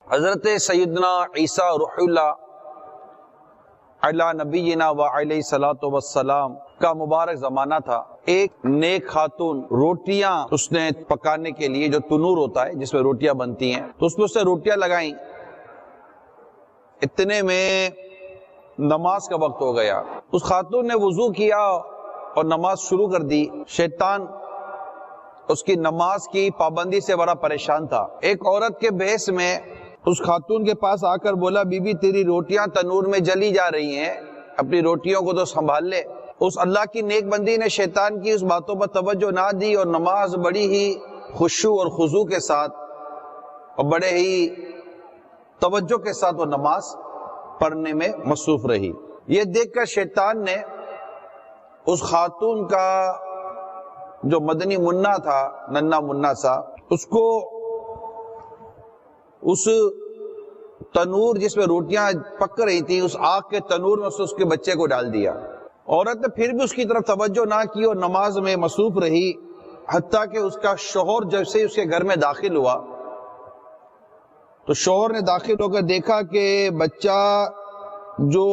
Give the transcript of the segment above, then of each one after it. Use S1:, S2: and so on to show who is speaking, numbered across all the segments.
S1: حضرت سیدنا عیسیٰ روح اللہ علی نبینا و علیہ الصلوۃ والسلام کا مبارک زمانہ تھا۔ ایک نیک خاتون روٹیاں اس نے پکانے کے لیے، جو تنور ہوتا ہے جس میں روٹیاں بنتی ہیں، تو اس میں اس نے روٹیاں لگائیں۔ اتنے میں نماز کا وقت ہو گیا۔ اس خاتون نے وضو کیا اور نماز شروع کر دی۔ شیطان اس کی نماز کی پابندی سے بڑا پریشان تھا۔ ایک عورت کے بحث میں اس خاتون کے پاس آ کر بولا، بی بی تیری روٹیاں تنور میں جلی جا رہی ہیں، اپنی روٹیوں کو تو سنبھال لے۔ اس اللہ کی نیک بندی نے شیطان کی اس باتوں پر توجہ نہ دی اور نماز بڑی ہی خشوع اور خضوع کے ساتھ اور بڑے ہی توجہ کے ساتھ وہ نماز پڑھنے میں مصروف رہی۔ یہ دیکھ کر شیطان نے اس خاتون کا جو مدنی منا تھا، ننا منا سا، اس کو اس تنور جس میں روٹیاں پک رہی تھی، اس آگ کے تنور میں اس کے بچے کو ڈال دیا۔ عورت نے پھر بھی اس کی طرف توجہ نہ کی اور نماز میں مصروف رہی، حتیٰ کہ اس کا شوہر جیسے اس کے گھر میں داخل ہوا تو شوہر نے داخل ہو کر دیکھا کہ بچہ جو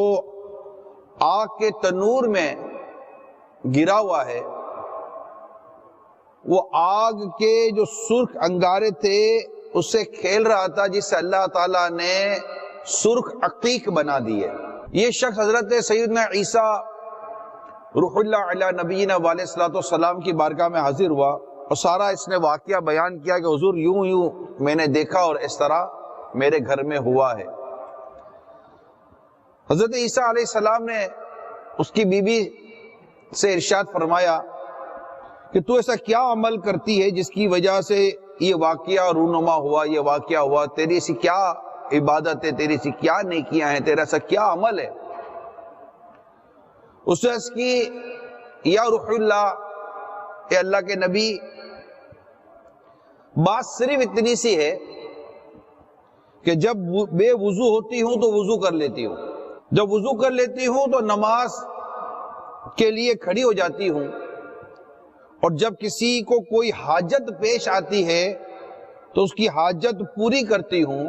S1: آگ کے تنور میں گرا ہوا ہے، وہ آگ کے جو سرخ انگارے تھے اس سے کھیل رہا تھا، جس سے اللہ تعالیٰ نے سرخ عقیق بنا دی ہے۔ یہ شخص حضرت سیدنا عیسیٰ روح اللہ علی نبینا علیہ الصلوۃ والسلام کی بارگاہ میں حاضر ہوا اور سارا اس نے واقعہ بیان کیا کہ حضور یوں میں نے دیکھا اور اس طرح میرے گھر میں ہوا ہے۔ حضرت عیسیٰ علیہ السلام نے اس کی بیوی سے ارشاد فرمایا کہ تو ایسا کیا عمل کرتی ہے جس کی وجہ سے یہ واقعہ رونما ہوا، یہ واقعہ ہوا، تیری ایسی کیا عبادت ہے، تیری ایسی کیا نیکیاں ہیں، تیرا ایسا کیا عمل ہے؟ اس نے اس کی یا روح اللہ، اے اللہ کے نبی، بات صرف اتنی سی ہے کہ جب بے وضو ہوتی ہوں تو وضو کر لیتی ہوں، جب وضو کر لیتی ہوں تو نماز کے لیے کھڑی ہو جاتی ہوں، اور جب کسی کو کوئی حاجت پیش آتی ہے تو اس کی حاجت پوری کرتی ہوں،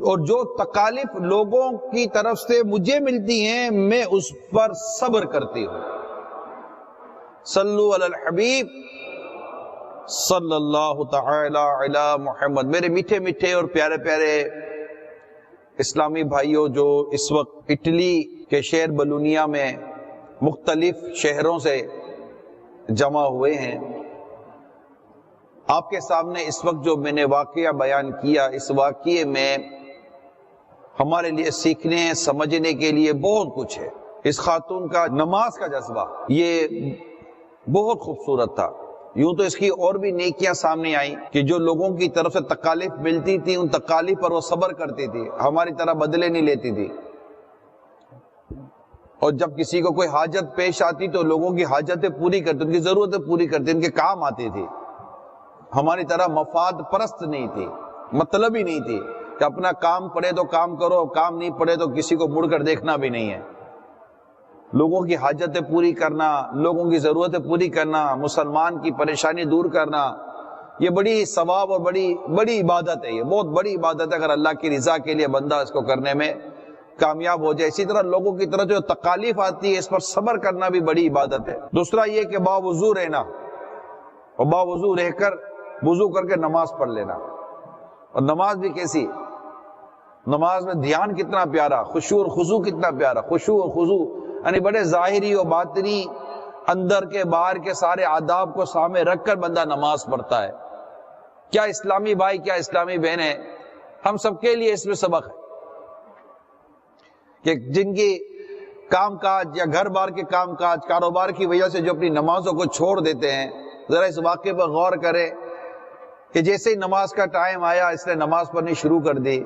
S1: اور جو تکالیف لوگوں کی طرف سے مجھے ملتی ہیں میں اس پر صبر کرتی ہوں۔ صلو علی الحبیب صلی اللہ تعالی علی محمد۔ میرے میٹھے میٹھے اور پیارے پیارے اسلامی بھائیوں جو اس وقت اٹلی کے شہر بلونیا میں مختلف شہروں سے جمع ہوئے ہیں، آپ کے سامنے اس وقت جو میں نے واقعہ بیان کیا، اس واقعے میں ہمارے لیے سیکھنے سمجھنے کے لیے بہت کچھ ہے۔ اس خاتون کا نماز کا جذبہ یہ بہت خوبصورت تھا۔ یوں تو اس کی اور بھی نیکیاں سامنے آئیں کہ جو لوگوں کی طرف سے تکالیف ملتی تھی ان تکالیف پر وہ صبر کرتی تھی، ہماری طرح بدلے نہیں لیتی تھی، اور جب کسی کو کوئی حاجت پیش آتی تو لوگوں کی حاجتیں پوری کرتی، ان کی ضرورتیں پوری کرتی، ان کے کام آتی تھی۔ ہماری طرح مفاد پرست نہیں تھی، مطلب ہی نہیں تھی کہ اپنا کام پڑے تو کام کرو، کام نہیں پڑے تو کسی کو مڑ کر دیکھنا بھی نہیں ہے۔ لوگوں کی حاجتیں پوری کرنا، لوگوں کی ضرورتیں پوری کرنا، مسلمان کی پریشانی دور کرنا، یہ بڑی ثواب اور بڑی عبادت ہے، یہ بہت بڑی عبادت ہے اگر اللہ کی رضا کے لیے بندہ اس کو کرنے میں کامیاب ہو جائے۔ اسی طرح لوگوں کی طرف جو تکالیف آتی ہے اس پر صبر کرنا بھی بڑی عبادت ہے۔ دوسرا یہ کہ باوضو رہنا، اور باوضو رہ کر وضو کر کے نماز پڑھ لینا، اور نماز بھی کیسی، نماز میں دھیان کتنا پیارا، خشوع اور خضوع کتنا پیارا، خشوع اور خضوع یعنی بڑے ظاہری اور باطنی، اندر کے باہر کے سارے آداب کو سامنے رکھ کر بندہ نماز پڑھتا ہے۔ کیا اسلامی بھائی، کیا اسلامی بہنیں، ہم سب کے لیے اس میں سبق ہے کہ جن کی کام کاج یا گھر بار کے کام کاج، کاروبار کی وجہ سے جو اپنی نمازوں کو چھوڑ دیتے ہیں، ذرا اس واقعے پر غور کریں کہ جیسے ہی نماز کا ٹائم آیا اس نے نماز پڑھنی شروع کر دی،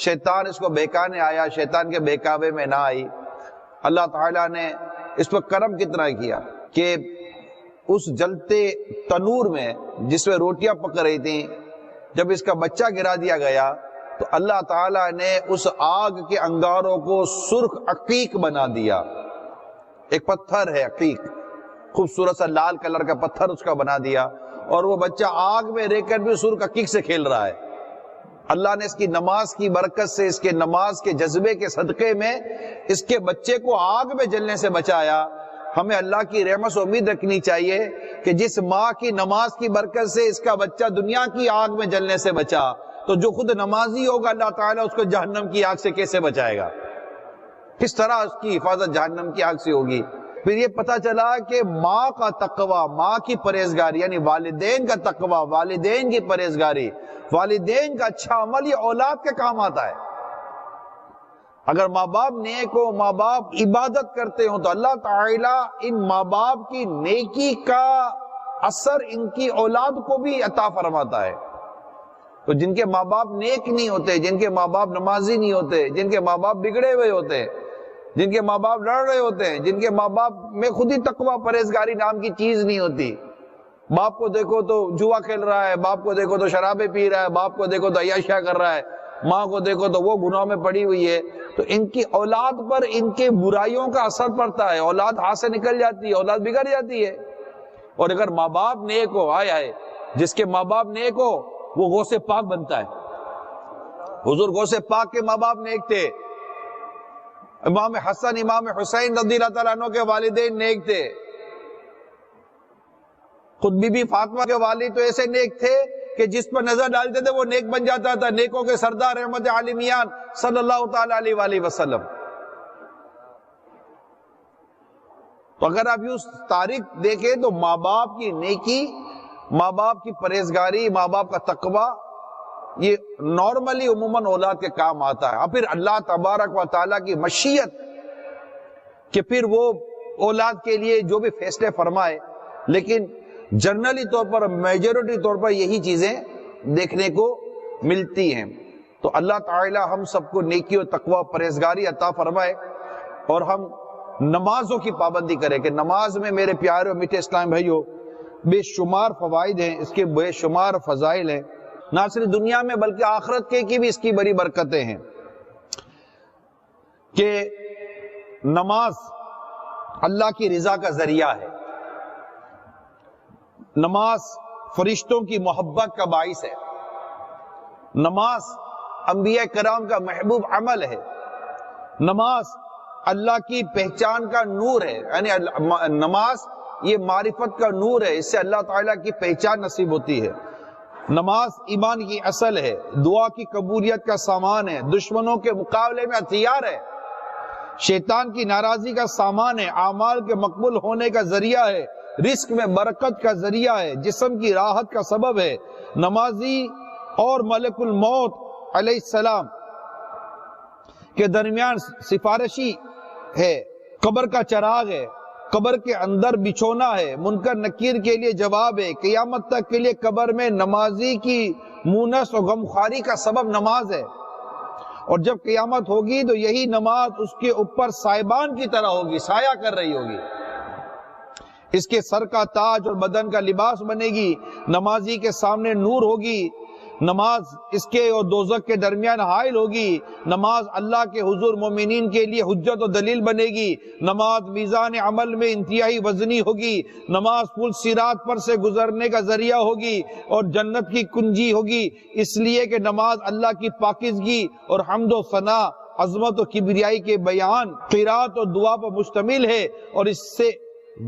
S1: شیطان اس کو بہکانے آیا، شیطان کے بہکاوے میں نہ آئی۔ اللہ تعالیٰ نے اس پر کرم کتنا کیا کہ اس جلتے تنور میں جس میں روٹیاں پک رہی تھیں، جب اس کا بچہ گرا دیا گیا تو اللہ تعالیٰ نے اس آگ کے انگاروں کو سرخ عقیق بنا دیا۔ ایک پتھر ہے عقیق، خوبصورت سا لال کلر کا پتھر اس کا بنا دیا، اور وہ بچہ آگ میں رہ کر بھی سرخ عقیق سے کھیل رہا ہے۔ اللہ نے اس کی نماز کی برکت سے، اس کے نماز کے جذبے کے صدقے میں اس کے بچے کو آگ میں جلنے سے بچایا۔ ہمیں اللہ کی رحمت سے امید رکھنی چاہیے کہ جس ماں کی نماز کی برکت سے اس کا بچہ دنیا کی آگ میں جلنے سے بچا، تو جو خود نمازی ہوگا اللہ تعالیٰ اس کو جہنم کی آگ سے کیسے بچائے گا؟ کس طرح اس کی حفاظت جہنم کی آگ سے ہوگی؟ پھر یہ پتہ چلا کہ ماں کا تقوی، ماں کی پرہیزگاری، یعنی والدین کا تقوی، والدین کی پرہیزگاری، والدین کا اچھا عمل یہ اولاد کے کام آتا ہے۔ اگر ماں باپ نیک ہو، ماں باپ عبادت کرتے ہوں، تو اللہ تعالیٰ ان ماں باپ کی نیکی کا اثر ان کی اولاد کو بھی عطا فرماتا ہے۔ تو جن کے ماں باپ نیک نہیں ہوتے، جن کے ماں باپ نمازی نہیں ہوتے، جن کے ماں باپ بگڑے ہوئے ہوتے ہیں، جن کے ماں باپ لڑ رہے ہوتے ہیں، جن کے ماں باپ میں خود ہی تقوی پرہیزگاری نام کی چیز نہیں ہوتی، باپ کو دیکھو تو جوا کھیل رہا ہے، باپ کو دیکھو تو شرابیں پی رہا ہے، باپ کو دیکھو تو عیاشیاں کر رہا ہے، ماں کو دیکھو تو وہ گناہوں میں پڑی ہوئی ہے، تو ان کی اولاد پر ان کے برائیوں کا اثر پڑتا ہے، اولاد ہاتھ سے نکل جاتی ہے، اولاد بگڑ جاتی ہے۔ اور اگر ماں باپ نیک ہو، آئے جس کے ماں باپ نیک ہو وہ غوث پاک بنتا ہے۔ حضور غوث پاک کے ماں باپ نیک تھے، امام حسن امام حسین رضی اللہ تعالیٰ عنہ کے والدین نیک تھے، خود بی بی فاطمہ کے والد تو ایسے نیک تھے کہ جس پر نظر ڈالتے تھے وہ نیک بن جاتا تھا، نیکوں کے سردار رحمت عالمیان صلی اللہ تعالی علیہ وآلہ وسلم۔ تو اگر آپ یوں تاریخ دیکھیں تو ماں باپ کی نیکی، ماں باپ کی پرہیزگاری، ماں باپ کا تقوی یہ نارملی عموماً اولاد کے کام آتا ہے۔ اور پھر اللہ تبارک و تعالیٰ کی مشیت کہ پھر وہ اولاد کے لیے جو بھی فیصلے فرمائے، لیکن جنرلی طور پر، میجورٹی طور پر یہی چیزیں دیکھنے کو ملتی ہیں۔ تو اللہ تعالی ہم سب کو نیکی و تقوی پرہیزگاری عطا فرمائے، اور ہم نمازوں کی پابندی کریں کہ نماز میں میرے پیارے اور میٹھے اسلام بھائیو بے شمار فوائد ہیں، اس کے بے شمار فضائل ہیں، نہ صرف دنیا میں بلکہ آخرت کے کی بھی اس کی بڑی برکتیں ہیں۔ کہ نماز اللہ کی رضا کا ذریعہ ہے، نماز فرشتوں کی محبت کا باعث ہے، نماز انبیاء کرام کا محبوب عمل ہے، نماز اللہ کی پہچان کا نور ہے، یعنی نماز یہ معرفت کا نور ہے، اس سے اللہ تعالیٰ کی پہچان نصیب ہوتی ہے۔ نماز ایمان کی اصل ہے، دعا کی قبولیت کا سامان ہے، دشمنوں کے مقابلے میں ہتھیار ہے، شیطان کی ناراضی کا سامان ہے، اعمال کے مقبول ہونے کا ذریعہ ہے، رزق میں برکت کا ذریعہ ہے، جسم کی راحت کا سبب ہے۔ نمازی اور ملک الموت علیہ السلام کے درمیان سفارشی ہے، قبر کا چراغ ہے، قبر کے اندر بچھونا ہے، منکر نکیر کے لیے جواب ہے، قیامت تک کے لیے قبر میں نمازی کی مونس اور غمخواری کا سبب نماز ہے، اور جب قیامت ہوگی تو یہی نماز اس کے اوپر سائبان کی طرح ہوگی، سایہ کر رہی ہوگی، اس کے سر کا تاج اور بدن کا لباس بنے گی، نمازی کے سامنے نور ہوگی، نماز اس کے اور دوزخ کے درمیان حائل ہوگی، نماز اللہ کے حضور مومنین کے لیے حجت و دلیل بنے گی، نماز میزان عمل میں انتہائی وزنی ہوگی، نماز پل صراط پر سے گزرنے کا ذریعہ ہوگی اور جنت کی کنجی ہوگی، اس لیے کہ نماز اللہ کی پاکیزگی اور حمد و ثنا، عظمت و کبریائی کے بیان، قرات اور دعا پر مشتمل ہے، اور اس سے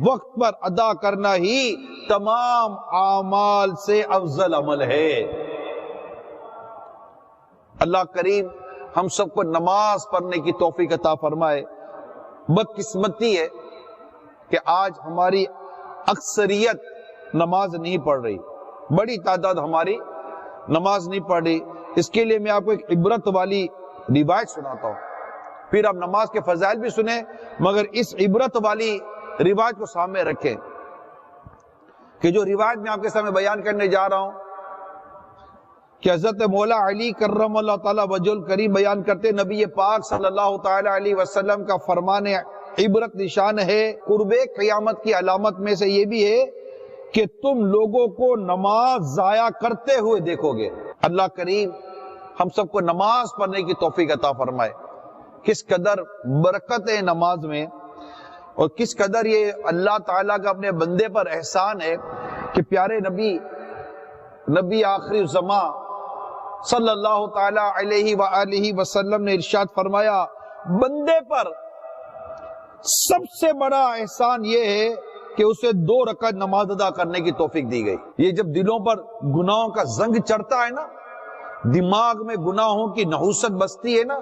S1: وقت پر ادا کرنا ہی تمام اعمال سے افضل عمل ہے۔ اللہ کریم ہم سب کو نماز پڑھنے کی توفیق عطا فرمائے۔ بدقسمتی ہے کہ آج ہماری اکثریت نماز نہیں پڑھ رہی، بڑی تعداد ہماری نماز نہیں پڑھ رہی۔ اس کے لیے میں آپ کو ایک عبرت والی روایت سناتا ہوں، پھر آپ نماز کے فضائل بھی سنیں، مگر اس عبرت والی روایت کو سامنے رکھیں کہ جو روایت میں آپ کے سامنے بیان کرنے جا رہا ہوں کہ حضرت مولا علی کرم اللہ تعالی وجہ الکریم بیان کرتے، نبی پاک صلی اللہ تعالی علیہ وسلم کا فرمان عبرت نشان ہے، قرب قیامت کی علامت میں سے یہ بھی ہے کہ تم لوگوں کو نماز ضائع کرتے ہوئے دیکھو گے۔ اللہ کریم ہم سب کو نماز پڑھنے کی توفیق عطا فرمائے۔ کس قدر برکت ہے نماز میں، اور کس قدر یہ اللہ تعالیٰ کا اپنے بندے پر احسان ہے کہ پیارے نبی آخری زمان صلی اللہ تعالی علیہ وآلہ وسلم نے ارشاد فرمایا، بندے پر سب سے بڑا احسان یہ ہے کہ اسے 2 رکعت نماز ادا کرنے کی توفیق دی گئی۔ یہ جب دلوں پر گناہوں کا زنگ چڑھتا ہے نا، دماغ میں گناہوں کی نحوست بستی ہے نا،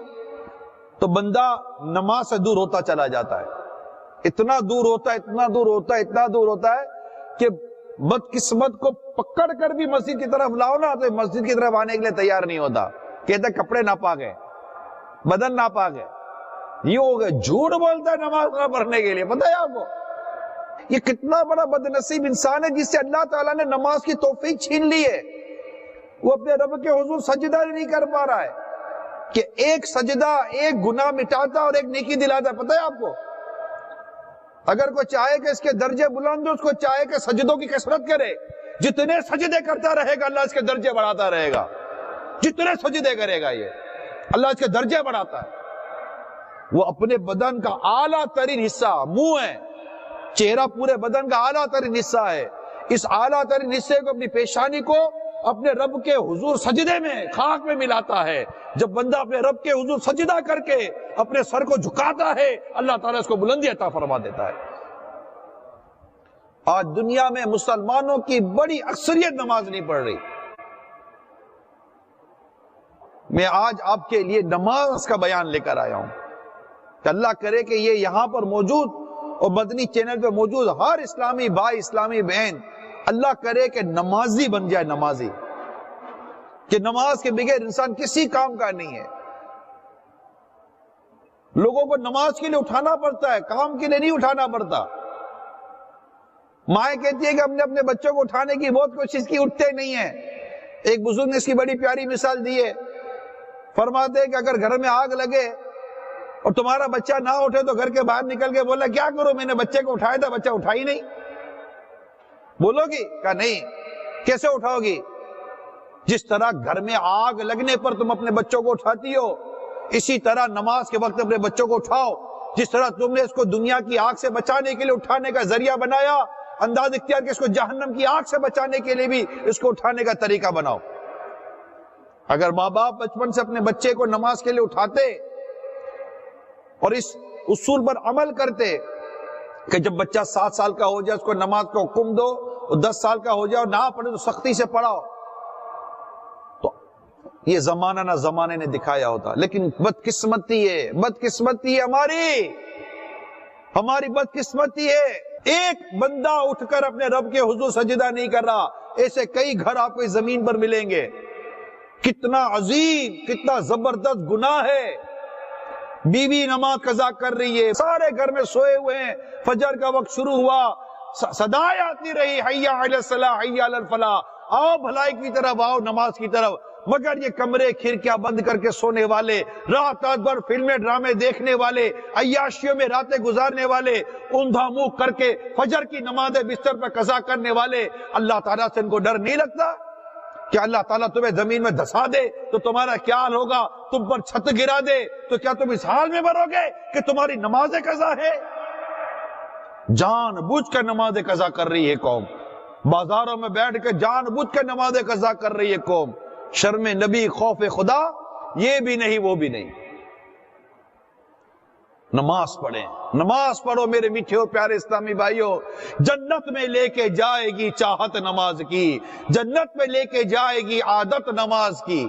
S1: تو بندہ نماز سے دور ہوتا چلا جاتا ہے، اتنا دور ہوتا ہے، اتنا دور ہوتا ہے، اتنا دور ہوتا ہے کہ بدقسمت کو پکڑ کر بھی مسجد کی طرف لاؤ نا تو مسجد کی طرف آنے کے لیے تیار نہیں ہوتا، کہتا ہے کپڑے ناپاک ہیں، بدن ناپاک ہے، یہ ہو گئے، جھوٹ بولتا ہے نماز نہ پڑھنے کے لیے۔ پتہ ہے آپ کو یہ کتنا بڑا بدنصیب انسان ہے جس سے اللہ تعالیٰ نے نماز کی توفیق چھین لی ہے، وہ اپنے رب کے حضور سجدہ نہیں کر پا رہا ہے کہ ایک سجدہ ایک گناہ مٹاتا اور ایک نیکی دلاتا ہے۔ پتہ ہے آپ کو اگر کوئی چاہے کہ اس کے درجے بلند ہو، اس کو چاہے کہ سجدوں کی کثرت کرے، جتنے سجدے کرتا رہے گا اللہ اس کے درجے بڑھاتا رہے گا، جتنے سجدے کرے گا یہ اللہ اس کے درجے بڑھاتا ہے۔ وہ اپنے بدن کا اعلیٰ ترین حصہ منہ ہے، چہرہ پورے بدن کا اعلیٰ ترین حصہ ہے، اس اعلیٰ ترین حصے کو اپنی پیشانی کو اپنے رب کے حضور سجدے میں خاک میں ملاتا ہے۔ جب بندہ اپنے رب کے حضور سجدہ کر کے اپنے سر کو جھکاتا ہے اللہ تعالیٰ اس کو بلندی عطا فرما دیتا ہے۔ آج دنیا میں مسلمانوں کی بڑی اکثریت نماز نہیں پڑھ رہی۔ میں آج آپ کے لیے نماز کا بیان لے کر آیا ہوں کہ اللہ کرے کہ یہ یہاں پر موجود اور مدنی چینل پہ موجود ہر اسلامی بھائی، اسلامی بہن، اللہ کرے کہ نمازی بن جائے، نمازی، کہ نماز کے بغیر انسان کسی کام کا نہیں ہے۔ لوگوں کو نماز کے لیے اٹھانا پڑتا ہے، کام کے لیے نہیں اٹھانا پڑتا۔ مائیں کہتی ہے کہ ہم نے اپنے بچوں کو اٹھانے کی بہت کوشش کی، اٹھتے نہیں ہیں۔ ایک بزرگ نے اس کی بڑی پیاری مثال دی ہے، فرماتے ہیں کہ اگر گھر میں آگ لگے اور تمہارا بچہ نہ اٹھے تو گھر کے باہر نکل کے بولا کیا کروں، میں نے بچے کو اٹھایا تھا، بچہ اٹھا ہی نہیں۔ بولو گی؟ کہا نہیں۔ کیسے اٹھاؤ گی؟ جس طرح گھر میں آگ لگنے پر تم اپنے بچوں کو اٹھاتی ہو، اسی طرح نماز کے وقت اپنے بچوں کو اٹھاؤ۔ جس طرح تم نے اس کو دنیا کی آگ سے بچانے کے لیے اٹھانے کا ذریعہ بنایا، انداز اختیار کہ اس کو جہنم کی آگ سے بچانے کے لیے بھی اس کو اٹھانے کا طریقہ بناؤ۔ اگر ماں باپ بچپن سے اپنے بچے کو نماز کے لیے اٹھاتے اور اس اصول پر عمل کرتے کہ جب بچہ 7 سال کا ہو جائے اس کو نماز کا حکم دو، اور 10 سال کا ہو جائے اور نہ پڑھے تو سختی سے پڑھاؤ، تو یہ زمانہ نہ زمانے نے دکھایا ہوتا۔ لیکن بدقسمتی ہے ہماری بدقسمتی ہے، ایک بندہ اٹھ کر اپنے رب کے حضور سجدہ نہیں کر رہا۔ ایسے کئی گھر آپ کو زمین پر ملیں گے۔ کتنا عظیم، کتنا زبردست گناہ ہے۔ بیوی نماز قضا کر رہی ہے، سارے گھر میں سوئے ہوئے ہیں، فجر کا وقت شروع ہوا، صدائیں آتی رہی، حی علی الصلاح، حی علی الفلاح، آؤ بھلائی کی طرف، آؤ نماز کی طرف، مگر یہ کمرے کھڑکیاں بند کر کے سونے والے، رات بھر فلمیں ڈرامے دیکھنے والے، عیاشیوں میں راتیں گزارنے والے، اندھا منہ کر کے فجر کی نماز بستر پر قضا کرنے والے، اللہ تعالیٰ سے ان کو ڈر نہیں لگتا کہ اللہ تعالیٰ تمہیں زمین میں دھسا دے تو تمہارا کیا حال ہوگا، تم پر چھت گرا دے تو کیا تم اس حال میں مرو گے کہ تمہاری نماز قضا ہے؟ جان بوجھ کر نماز قضا کر رہی ہے قوم، بازاروں میں بیٹھ کے جان بوجھ کر نماز قضا کر رہی ہے قوم۔ شرم نبی، خوف خدا، یہ بھی نہیں وہ بھی نہیں۔ نماز پڑھیں، نماز پڑھو میرے میٹھے اور پیارے اسلامی بھائیوں، جنت میں لے کے جائے گی چاہت نماز کی، جنت میں لے کے جائے گی عادت نماز کی۔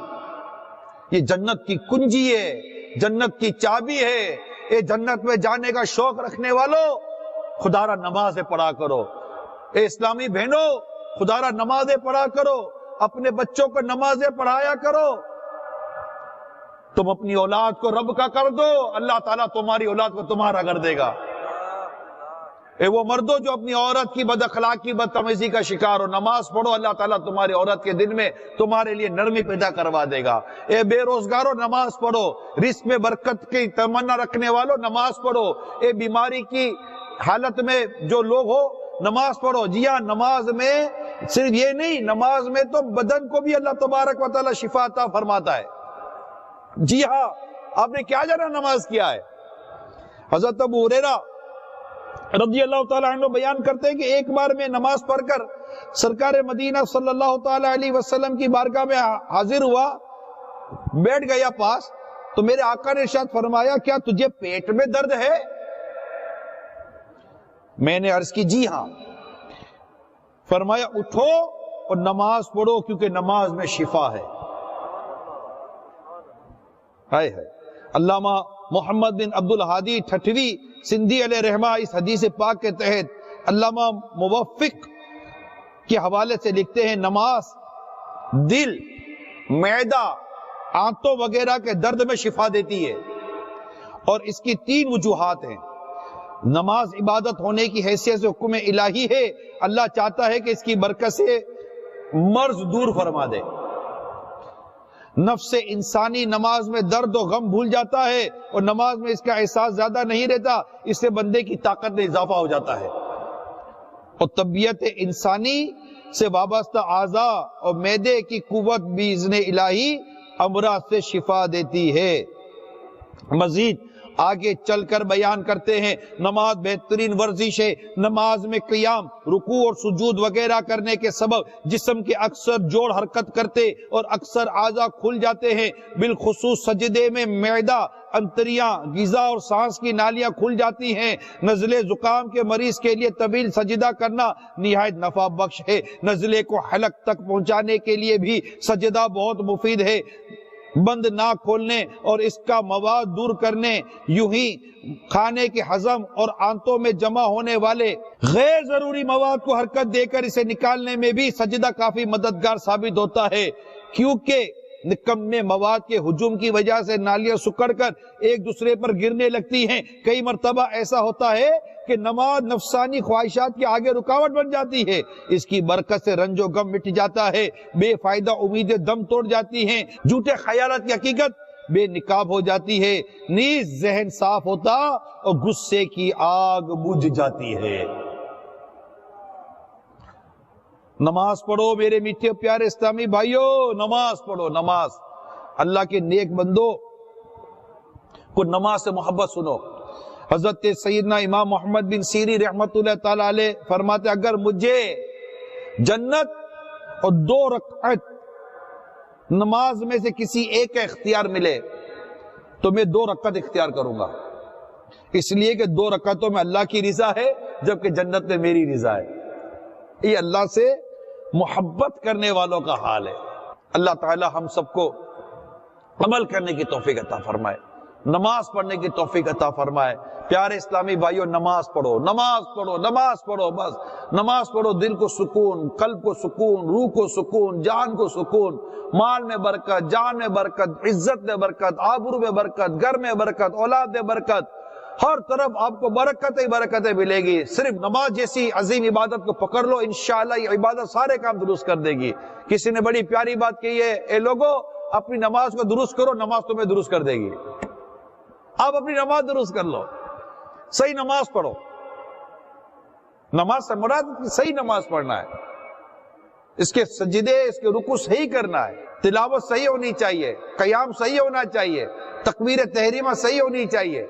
S1: یہ جنت کی کنجی ہے، جنت کی چابی ہے۔ اے جنت میں جانے کا شوق رکھنے والوں، خدا را نمازیں پڑھا کرو۔ اے اسلامی بہنوں، خدا را نمازیں پڑھا کرو، اپنے بچوں کو نمازیں پڑھایا کرو۔ تم اپنی اولاد کو رب کا کر دو، اللہ تعالیٰ تمہاری اولاد کو تمہارا کر دے گا۔ اے وہ مردوں جو اپنی عورت کی بد اخلاقی، بدتمیزی کا شکار ہو، نماز پڑھو، اللہ تعالیٰ تمہاری عورت کے دل میں تمہارے لیے نرمی پیدا کروا دے گا۔ اے بے روزگاروں، نماز پڑھو، رزق میں برکت کی تمنا رکھنے والوں نماز پڑھو۔ اے بیماری کی حالت میں جو لوگ ہو نماز پڑھو۔ جی ہاں، نماز میں صرف یہ نہیں، نماز میں تو بدن کو بھی اللہ تبارک و تعالیٰ شفا عطا فرماتا ہے۔ جی ہاں، آپ نے کیا جانا نماز کیا ہے؟ حضرت ابو ہریرہ رضی اللہ تعالیٰ عنہ بیان کرتے ہیں کہ ایک بار میں نماز پڑھ کر سرکار مدینہ صلی اللہ تعالیٰ علیہ وسلم کی بارگاہ میں حاضر ہوا بیٹھ گیا پاس تو میرے آقا نے ارشاد فرمایا کیا تجھے پیٹ میں درد ہے؟ میں نے عرض کی جی ہاں۔ فرمایا اٹھو اور نماز پڑھو کیونکہ نماز میں شفا ہے۔ ہائے ہائے۔ علامہ محمد بن عبد الہادی ٹھٹوی سندھی علیہ رحمہ اس حدیث پاک کے تحت علامہ موفق کے حوالے سے لکھتے ہیں نماز دل، معدہ، آنتوں وغیرہ کے درد میں شفا دیتی ہے، اور اس کی 3 وجوہات ہیں۔ نماز عبادت ہونے کی حیثیت سے حکم الہی ہے، اللہ چاہتا ہے کہ اس کی برکت سے مرض دور فرما دے۔ نفس انسانی نماز میں درد و غم بھول جاتا ہے اور نماز میں اس کا احساس زیادہ نہیں رہتا، اس سے بندے کی طاقت میں اضافہ ہو جاتا ہے، اور طبیعت انسانی سے وابستہ اعضاء اور معدے کی قوت بھی باذن الہی امراض سے شفا دیتی ہے۔ مزید آگے چل کر بیان کرتے ہیں نماز بہترین ورزش ہے۔ نماز میں قیام، رکوع اور سجود وغیرہ کرنے کے سبب جسم کے اکثر جوڑ حرکت کرتے اور اکثر اعضاء کھل جاتے ہیں، بالخصوص سجدے میں معدہ، انتریاں، غذا اور سانس کی نالیاں کھل جاتی ہیں۔ نزلے زکام کے مریض کے لیے طویل سجدہ کرنا نہایت نفع بخش ہے۔ نزلے کو حلق تک پہنچانے کے لیے بھی سجدہ بہت مفید ہے۔ بند ناک کھولنے اور اس کا مواد دور کرنے، یوں ہی کھانے کے ہضم اور آنتوں میں جمع ہونے والے غیر ضروری مواد کو حرکت دے کر اسے نکالنے میں بھی سجدہ کافی مددگار ثابت ہوتا ہے، کیونکہ نکمے مواد کے ہجوم کی وجہ سے نالیاں سکڑ کر ایک دوسرے پر گرنے لگتی ہیں۔ کئی مرتبہ ایسا ہوتا ہے کہ نماز نفسانی خواہشات کے آگے رکاوٹ بن جاتی ہے، اس کی برکت سے رنج و غم مٹ جاتا ہے، بے فائدہ امیدیں دم توڑ جاتی ہیں، جھوٹے خیالات کی حقیقت بے نقاب ہو جاتی ہے، نیز ذہن صاف ہوتا اور غصے کی آگ بجھ جاتی ہے۔ نماز پڑھو میرے میٹھے پیارے اسلامی بھائیو، نماز پڑھو۔ نماز اللہ کے نیک بندوں کو نماز سے محبت سنو۔ حضرت سیدنا امام محمد بن سیری رحمت اللہ تعالی علیہ فرماتے اگر مجھے جنت اور 2 رکعت نماز میں سے کسی ایک کا اختیار ملے تو میں 2 رکعت اختیار کروں گا، اس لیے کہ 2 رکعتوں میں اللہ کی رضا ہے جبکہ جنت میں میری رضا ہے۔ یہ اللہ سے محبت کرنے والوں کا حال ہے۔ اللہ تعالی ہم سب کو عمل کرنے کی توفیق عطا فرمائے، نماز پڑھنے کی توفیق عطا فرمائے۔ پیارے اسلامی بھائیو، نماز پڑھو، نماز پڑھو، نماز پڑھو، بس نماز پڑھو۔ دل کو سکون، قلب کو سکون، روح کو سکون، جان کو سکون، مال میں برکت، جان میں برکت، عزت میں برکت، آبرو میں برکت، گھر میں برکت، اولاد میں برکت، ہر طرف آپ کو برکتیں برکتیں ملے گی۔ صرف نماز جیسی عظیم عبادت کو پکڑ لو، انشاءاللہ یہ عبادت سارے کام درست کر دے گی۔ کسی نے بڑی پیاری بات کہی ہے، اے لوگو اپنی نماز کو درست کرو، نماز تمہیں درست کر دے گی۔ آپ اپنی نماز درست کر لو، صحیح نماز پڑھو۔ نماز سے مراد صحیح نماز پڑھنا ہے، اس کے سجدے، اس کے رکوع صحیح کرنا ہے، تلاوت صحیح ہونی چاہیے، قیام صحیح ہونا چاہیے، تکبیر تحریمہ صحیح ہونی چاہیے،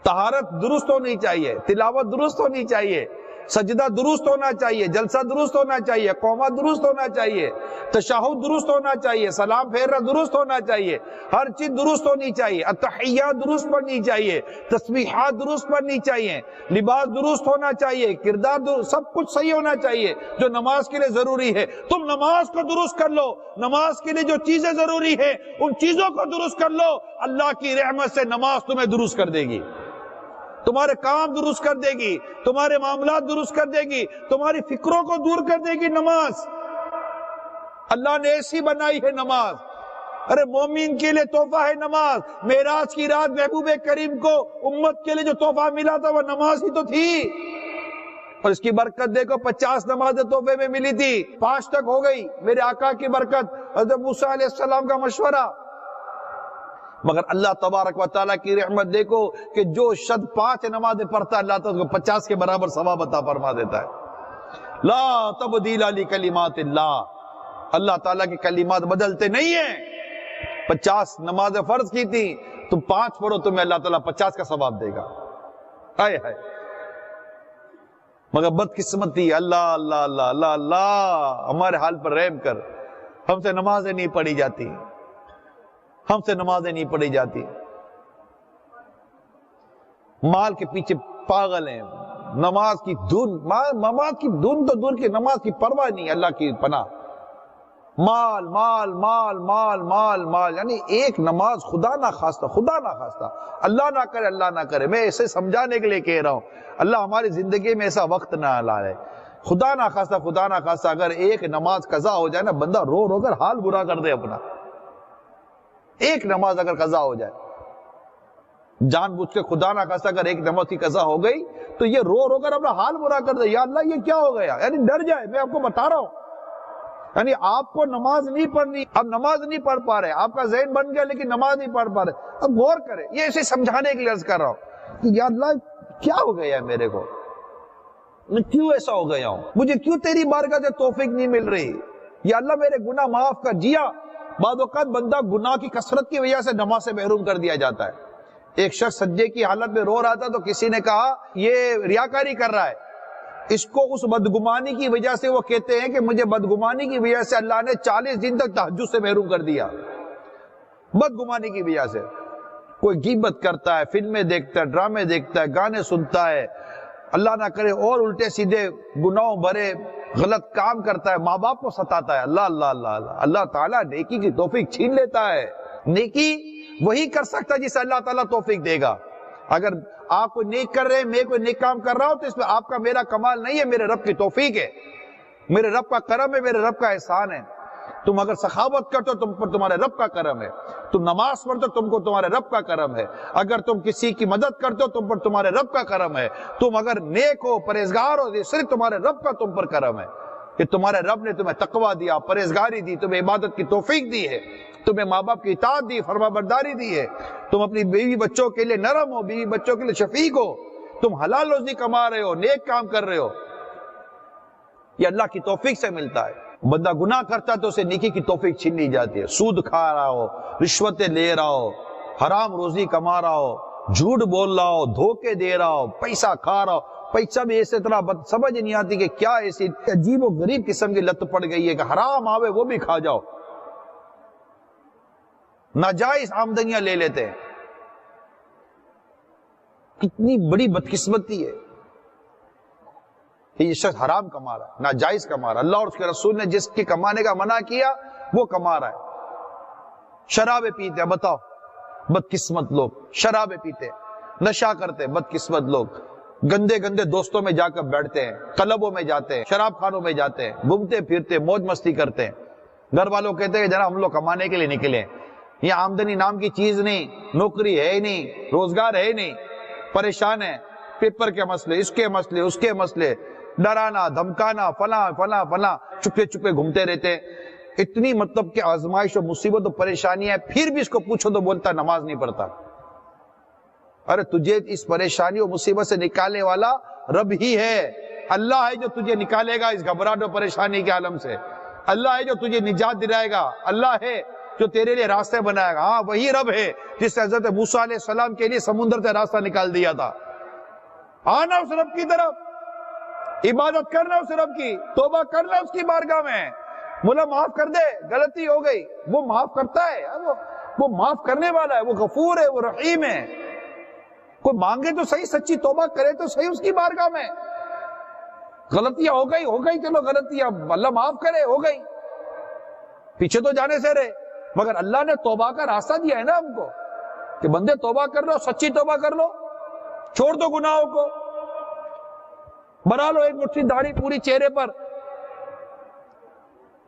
S1: طہارت درست ہونی چاہیے، تلاوت درست ہونی چاہیے، سجدہ درست ہونا چاہیے، جلسہ درست ہونا چاہیے، قومہ درست ہونا چاہیے، تشہد درست ہونا چاہیے، سلام پھیرنا درست ہونا چاہیے، ہر چیز درست ہونی چاہیے، التحیات درست پڑھنی چاہیے، تسبیحات درست پڑھنی چاہیے، لباس درست ہونا چاہیے، کردار درست، سب کچھ صحیح ہونا چاہیے جو نماز کے لیے ضروری ہے۔ تم نماز کو درست کر لو، نماز کے لیے جو چیزیں ضروری ہیں ان چیزوں کو درست کر لو، اللہ کی رحمت سے نماز تمہیں درست کر دے گی، تمہارے کام درست کر دے گی، تمہارے معاملات درست کر دے گی، تمہاری فکروں کو دور کر دے گی نماز۔ اللہ نے ایسی بنائی ہے نماز، ارے مومن کے لیے تحفہ ہے نماز۔ معراج کی رات محبوب کریم کو امت کے لیے جو تحفہ ملا تھا وہ نماز ہی تو تھی، اور اس کی برکت دیکھو 50 نمازیں تحفے میں ملی تھی، 5 تک ہو گئی، میرے آقا کی برکت، حضرت موسیٰ علیہ السلام کا مشورہ۔ مگر اللہ تبارک و تعالیٰ کی رحمت دیکھو کہ جو شخص 5 نمازیں پڑھتا ہے اللہ تعالیٰ کو 50 کے برابر ثواب عطا فرما دیتا ہے۔ لا تبدیل لکلمات اللہ، اللہ تعالیٰ کے کلمات بدلتے نہیں ہیں۔ 50 نمازیں فرض کی تھی، تم 5 پڑھو تمہیں اللہ تعالیٰ 50 کا ثواب دے گا۔ ہائے ہائے، مگر بدقسمتی، اللہ اللہ اللہ اللہ اللہ ہمارے حال پر رحم کر، ہم سے نمازیں نہیں پڑھی جاتی، ہم سے نمازیں نہیں پڑھی جاتی، مال کے پیچھے پاگل ہیں، نماز کی دھن تو دور کی نماز کی پرواہ نہیں، اللہ کی پناہ، مال مال مال مال مال مال، یعنی ایک نماز خدا نہ خواستہ، اللہ نہ کرے، میں اسے سمجھانے کے لیے کہہ رہا ہوں، اللہ ہماری زندگی میں ایسا وقت نہ لائے، خدا نہ خواستہ اگر ایک نماز قضا ہو جائے نا، بندہ رو رو کر حال برا کر دے اپنا، ایک نماز اگر قضا ہو جائے، جان بوجھ کے خدا نہ خواستہ اگر ایک نماز کی قضا ہو گئی تو یہ رو رو کر اپنا حال برا کر دے، یا اللہ یہ کیا ہو گیا، یعنی ڈر جائے، میں آپ کو بتا رہا ہوں، یعنی آپ کو نماز نہیں پڑھنی، اب نماز نہیں پڑھ پا رہے، آپ کا ذہن بن گیا لیکن نماز نہیں پڑھ پا رہے، اب غور کریں، یہ اسے سمجھانے کے لیے عرض کر رہا ہوں کہ یا اللہ کیا ہو گیا ہے میرے کو، میں کیوں ایسا ہو گیا ہوں، مجھے کیوں تیری بارگاہ سے توفیق نہیں مل رہی، یا اللہ میرے گناہ معاف کر۔ جیا بعض اوقات بندہ گناہ کی کثرت کی وجہ سے نماز سے محروم کر دیا جاتا ہے۔ ایک شخص سجدے کی حالت میں رو رہا تھا تو کسی نے کہا یہ ریاکاری کر رہا ہے، اس کو اس بدگمانی کی وجہ سے، وہ کہتے ہیں کہ مجھے بدگمانی کی وجہ سے اللہ نے 40 دن تک تہجد سے محروم کر دیا، بدگمانی کی وجہ سے۔ کوئی غیبت کرتا ہے، فلمیں دیکھتا ہے، ڈرامے دیکھتا ہے، گانے سنتا ہے، اللہ نہ کرے اور الٹے سیدھے گناہوں بھرے غلط کام کرتا ہے، ماں باپ کو ستاتا ہے، اللہ اللہ اللہ اللہ، اللہ تعالیٰ نیکی کی توفیق چھین لیتا ہے۔ نیکی وہی کر سکتا ہے جسے اللہ تعالیٰ توفیق دے گا۔ اگر آپ کوئی نیک کر رہے ہیں، میں کوئی نیک کام کر رہا ہوں تو اس میں آپ کا میرا کمال نہیں ہے، میرے رب کی توفیق ہے، میرے رب کا کرم ہے، میرے رب کا احسان ہے۔ تم اگر سخاوت کرتے ہو تم پر تمہارے رب کا کرم ہے، تم نماز پڑھتے ہو تم کو تمہارے رب کا کرم ہے، اگر تم کسی کی مدد کرتے ہو تم پر تمہارے رب کا کرم ہے، تم اگر نیک ہو پرہیزگار ہو یہ صرف تمہارے رب کا تم پر کرم ہے کہ تمہارے رب نے تمہیں تقویٰ دیا، پرہیزگاری دی، تمہیں عبادت کی توفیق دی ہے، تمہیں ماں باپ کی اطاعت دی، فرما برداری دی ہے، تم اپنی بیوی بچوں کے لیے نرم ہو، بیوی بچوں کے لیے شفیق ہو، تم حلال روزی کما رہے ہو، نیک کام کر رہے ہو، یہ اللہ کی توفیق سے ملتا ہے۔ بندہ گناہ کرتا ہے تو اسے نیکی کی توفیق چھین لی جاتی ہے، سود کھا رہا ہو، رشوتیں لے رہا ہو، حرام روزی کما رہا ہو، جھوٹ بول رہا ہو، دھوکے دے رہا ہو، پیسہ کھا رہا ہو، پیسہ بھی ایسے طرح سمجھ نہیں آتی کہ کیا ایسی عجیب و غریب قسم کی لت پڑ گئی ہے کہ حرام آوے وہ بھی کھا جاؤ، ناجائز آمدنیاں لے لیتے ہیں، کتنی بڑی بدقسمتی ہے کہ یہ شخص حرام کما رہا ہے، ناجائز کما رہا ہے، اللہ اور اس کے رسول نے جس کے کمانے کا منع کیا وہ کما رہا ہے۔ شرابیں پیتے ہیں، بتاؤ بدقسمت لوگ، شرابیں پیتے ہیں، نشہ کرتے ہیں، بدقسمت لوگ، گندے گندے دوستوں میں جا کر بیٹھتے ہیں، کلبوں میں جاتے ہیں، شراب خانوں میں جاتے ہیں، گھومتے پھرتے ہیں، موج مستی کرتے ہیں، گھر والوں کہتے ہیں کہ جناب ہم لوگ کمانے کے لیے نکلے ہیں، یہ آمدنی نام کی چیز نہیں، نوکری ہے نہیں، روزگار ہے نہیں، پریشان ہے، پیپر کے مسئلے، اس کے مسئلے، اس کے مسئلے، ڈرانا دھمکانا فلاں فلاں فلاں، چپے چپے گھومتے رہتے ہیں، اتنی مطلب کہ آزمائش و مصیبت و پریشانی ہے، پھر بھی اس کو پوچھو تو بولتا نماز نہیں پڑھتا۔ ارے تجھے اس پریشانی و مصیبت سے نکالنے والا رب ہی ہے، اللہ ہے جو تجھے نکالے گا اس گھبراہٹ و پریشانی کے عالم سے، اللہ ہے جو تجھے نجات دلائے گا، اللہ ہے جو تیرے لیے راستے بنائے گا۔ ہاں وہی رب ہے جس نے حضرت موسیٰ علیہ السلام کے لیے سمندر سے راستہ نکال دیا تھا۔ آنا اس رب کی طرف، عبادت کرنا اس رب کی، توبہ کرنا اس کی بارگاہ میں، مولا معاف کر دے، غلطی ہو گئی، وہ معاف کرتا ہے، وہ معاف کرنے والا ہے، وہ غفور ہے، وہ رحیم ہے۔ کوئی مانگے تو صحیح، سچی توبہ کرے تو صحیح اس کی بارگاہ میں، غلطیاں ہو گئی چلو غلطیاں اللہ معاف کرے، ہو گئی، پیچھے تو جانے سے رہے، مگر اللہ نے توبہ کا راستہ دیا ہے نا ہم کو کہ بندے توبہ کر لو، سچی توبہ کر لو، چھوڑ دو گناہوں کو، بنا لو ایک مٹھی داڑھی پوری چہرے پر،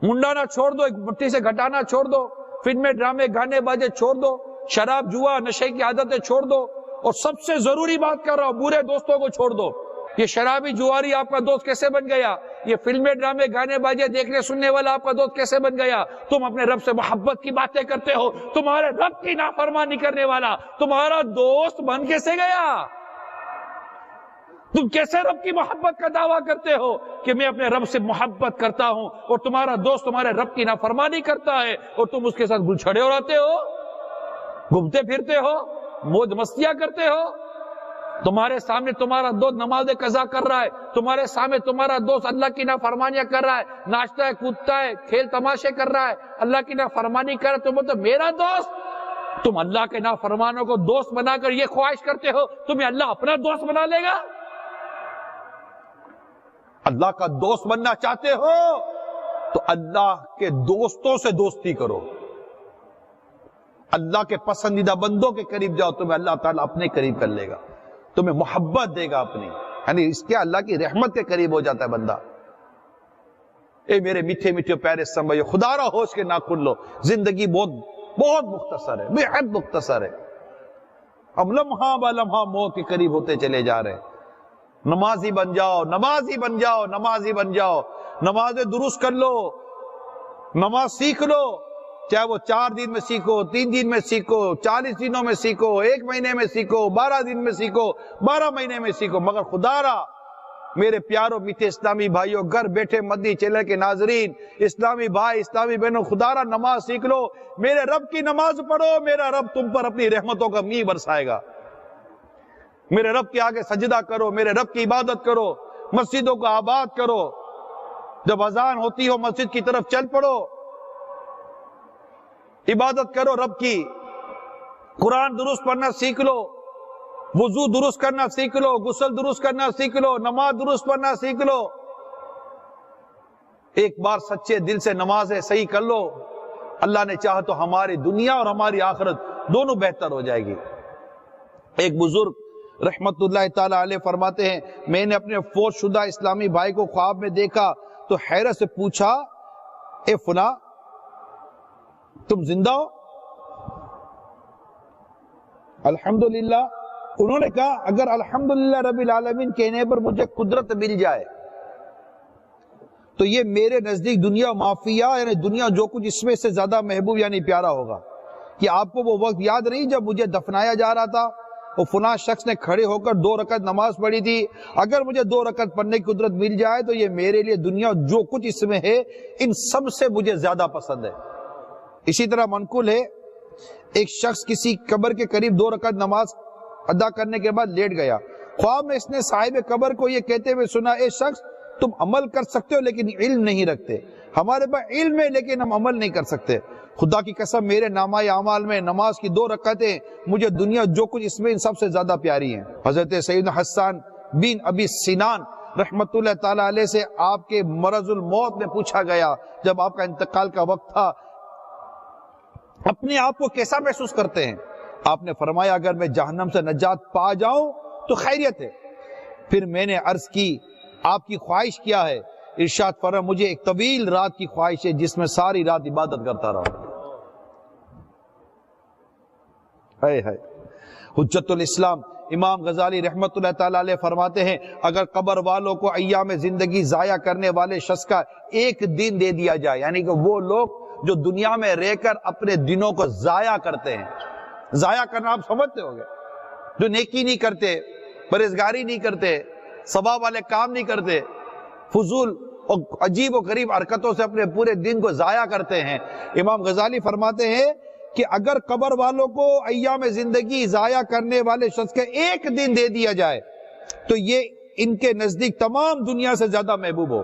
S1: منڈانا چھوڑ دو، ایک مٹھی سے گھٹانا چھوڑ دو، فلمیں ڈرامے گانے باجے چھوڑ دو، شراب جوا نشے کی عادتیں چھوڑ دو، اور سب سے ضروری بات کر رہا ہوں، برے دوستوں کو چھوڑ دو۔ یہ شرابی جواری آپ کا دوست کیسے بن گیا؟ یہ فلمیں ڈرامے گانے باجے دیکھنے سننے والا آپ کا دوست کیسے بن گیا؟ تم اپنے رب سے محبت کی باتیں کرتے ہو، تمہارے رب کی نافرمانی کرنے والا تمہارا دوست بن کیسے گیا؟ تم کیسے رب کی محبت کا دعویٰ کرتے ہو کہ میں اپنے رب سے محبت کرتا ہوں اور تمہارا دوست تمہارے رب کی نافرمانی کرتا ہے اور تم اس کے ساتھ گل چھڑے ہو رہتے ہو، گھومتے پھرتے ہو، موج مستیاں کرتے ہو؟ تمہارے سامنے تمہارا دوست نماز قضا کر رہا ہے، تمہارے سامنے تمہارا دوست اللہ کی نافرمانیاں کر رہا ہے، ناچتا ہے، کودتا ہے، کھیل تماشے کر رہا ہے، اللہ کی نافرمانی کر رہا ہے، تم بولتے میرا دوست
S2: تم اللہ کے نافرمانوں کو دوست بنا کر یہ خواہش کرتے ہو تمہیں اللہ اپنا دوست بنا لے گا؟
S1: اللہ کا دوست بننا چاہتے ہو تو اللہ کے دوستوں سے دوستی کرو، اللہ کے پسندیدہ بندوں کے قریب جاؤ، تمہیں اللہ تعالیٰ اپنے قریب کر لے گا، تمہیں محبت دے گا اپنی، یعنی اس کے اللہ کی رحمت کے قریب ہو جاتا ہے بندہ۔ اے میرے میٹھے میٹھے پیارے سمجھو، خدا را ہوش کے ناخن لو، زندگی بہت مختصر ہے، بے حد مختصر ہے، اب لمحہ با لمحہ موت کے قریب ہوتے چلے جا رہے ہیں۔ نمازی بن جاؤ، نمازی بن جاؤ، نمازی بن جاؤ، نمازیں درست کر لو، نماز سیکھ لو، چاہے وہ 4 دن میں سیکھو، 3 دن میں سیکھو، 40 دنوں میں سیکھو، 1 مہینے میں سیکھو، 12 دن میں سیکھو، 12 مہینے میں سیکھو، مگر خدا را میرے پیاروں میٹھے اسلامی بھائیوں، گھر بیٹھے مدنی چینل کے ناظرین، اسلامی بھائی اسلامی بہنوں، خدا را نماز سیکھ لو، میرے رب کی نماز پڑھو، میرا رب تم پر اپنی رحمتوں کا میہ برسائے گا۔ میرے رب کے آگے سجدہ کرو، میرے رب کی عبادت کرو، مسجدوں کو آباد کرو، جب اذان ہوتی ہو مسجد کی طرف چل پڑو، عبادت کرو رب کی، قرآن درست پڑھنا سیکھ لو، وضو درست کرنا سیکھ لو، غسل درست کرنا سیکھ لو، نماز درست پڑھنا سیکھ لو، ایک بار سچے دل سے نمازیں صحیح کر لو، اللہ نے چاہا تو ہماری دنیا اور ہماری آخرت دونوں بہتر ہو جائے گی۔ ایک بزرگ رحمت اللہ تعالی علیہ فرماتے ہیں، میں نے اپنے فوت شدہ اسلامی بھائی کو خواب میں دیکھا تو حیرت سے پوچھا، اے فلاں تم زندہ ہو؟ الحمدللہ۔ انہوں نے کہا اگر الحمدللہ رب العالمین کہنے پر مجھے قدرت مل جائے تو یہ میرے نزدیک دنیا مافیا، یعنی دنیا جو کچھ اس میں سے زیادہ محبوب یعنی پیارا ہوگا۔ کہ آپ کو وہ وقت یاد نہیں جب مجھے دفنایا جا رہا تھا، وہ فلاں شخص نے کھڑے ہو کر 2 رکعت نماز پڑھی تھی، اگر مجھے 2 رکعت پڑھنے کی قدرت مل جائے تو یہ میرے لیے دنیا جو کچھ اس میں ہے ان سب سے مجھے زیادہ پسند ہے۔ اسی طرح منقول ہے، ایک شخص کسی قبر کے قریب 2 رکعت نماز ادا کرنے کے بعد لیٹ گیا، خواب میں اس نے صاحب قبر کو یہ کہتے ہوئے سنا، اے شخص تم عمل کر سکتے ہو لیکن علم نہیں رکھتے، ہمارے پاس علم ہے لیکن ہم عمل نہیں کر سکتے، خدا کی قسم میرے نامہ اعمال میں نماز کی 2 رکعتیں مجھے دنیا جو کچھ اس میں ان سب سے زیادہ پیاری ہیں۔ حضرت سیدنا حسان بن ابی سنان رحمت اللہ تعالی علیہ سے آپ کے مرض الموت میں پوچھا گیا، جب آپ کا انتقال کا وقت تھا اپنے آپ کو کیسا محسوس کرتے ہیں؟ آپ نے فرمایا اگر میں جہنم سے نجات پا جاؤں تو خیریت ہے۔ پھر میں نے عرض کی آپ کی خواہش کیا ہے؟ ارشاد فرمایا مجھے ایک طویل رات کی خواہش ہے جس میں ساری رات عبادت کرتا رہا۔ حجت الاسلام امام غزالی رحمت اللہ تعالی علیہ فرماتے ہیں اگر قبر والوں کو ایام زندگی ضائع کرنے والے شخص کا 1 دن دے دیا جائے، یعنی کہ وہ لوگ جو دنیا میں رہ کر اپنے دنوں کو ضائع کرتے ہیں، ضائع کرنا آپ سمجھتے ہو گے، جو نیکی نہیں کرتے، پرہیزگاری نہیں کرتے، ثواب والے کام نہیں کرتے، فضول اور عجیب و غریب حرکتوں سے اپنے پورے دن کو ضائع کرتے ہیں، امام غزالی فرماتے ہیں کہ اگر قبر والوں کو ایام زندگی ضائع کرنے والے شخص کے 1 دن دے دیا جائے تو یہ ان کے نزدیک تمام دنیا سے زیادہ محبوب ہو،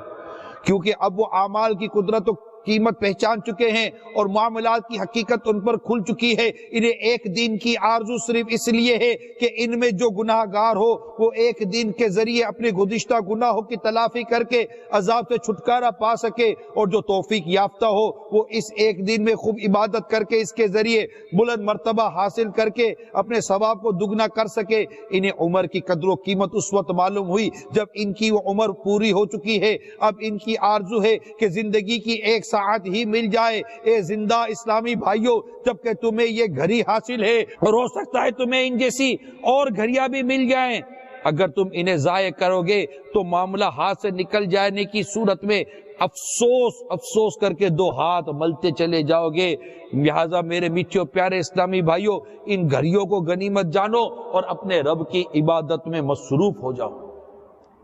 S1: کیونکہ اب وہ اعمال کی قدرت و قیمت پہچان چکے ہیں اور معاملات کی حقیقت ان پر کھل چکی ہے، انہیں 1 دن کی آرزو صرف اس لیے ہے کہ ان میں جو گناہ گار ہو وہ 1 دن کے ذریعے اپنے گزشتہ گناہوں کی تلافی کر کے عذاب سے چھٹکارا پا سکے، اور جو توفیق یافتہ ہو وہ اس 1 دن میں خوب عبادت کر کے اس کے ذریعے بلند مرتبہ حاصل کر کے اپنے ثواب کو دگنا کر سکے۔ انہیں عمر کی قدر و قیمت اس وقت معلوم ہوئی جب ان کی وہ عمر پوری ہو چکی ہے، اب ان کی آرزو ہے کہ زندگی کی 1 ساعت ہی مل جائے۔ اے زندہ اسلامی بھائیوں، جبکہ تمہیں یہ گھڑی حاصل ہے اور ہو سکتا ہے تمہیں ان جیسی اور گھڑیاں بھی مل جائیں، اگر تم انہیں ضائع کرو گے تو معاملہ ہاتھ سے نکل جانے کی صورت میں افسوس کر کے 2 ہاتھ ملتے چلے جاؤ گے۔ لہٰذا میرے میٹھے اور پیارے اسلامی بھائیوں، ان گھڑیوں کو غنیمت جانو اور اپنے رب کی عبادت میں مصروف ہو جاؤ۔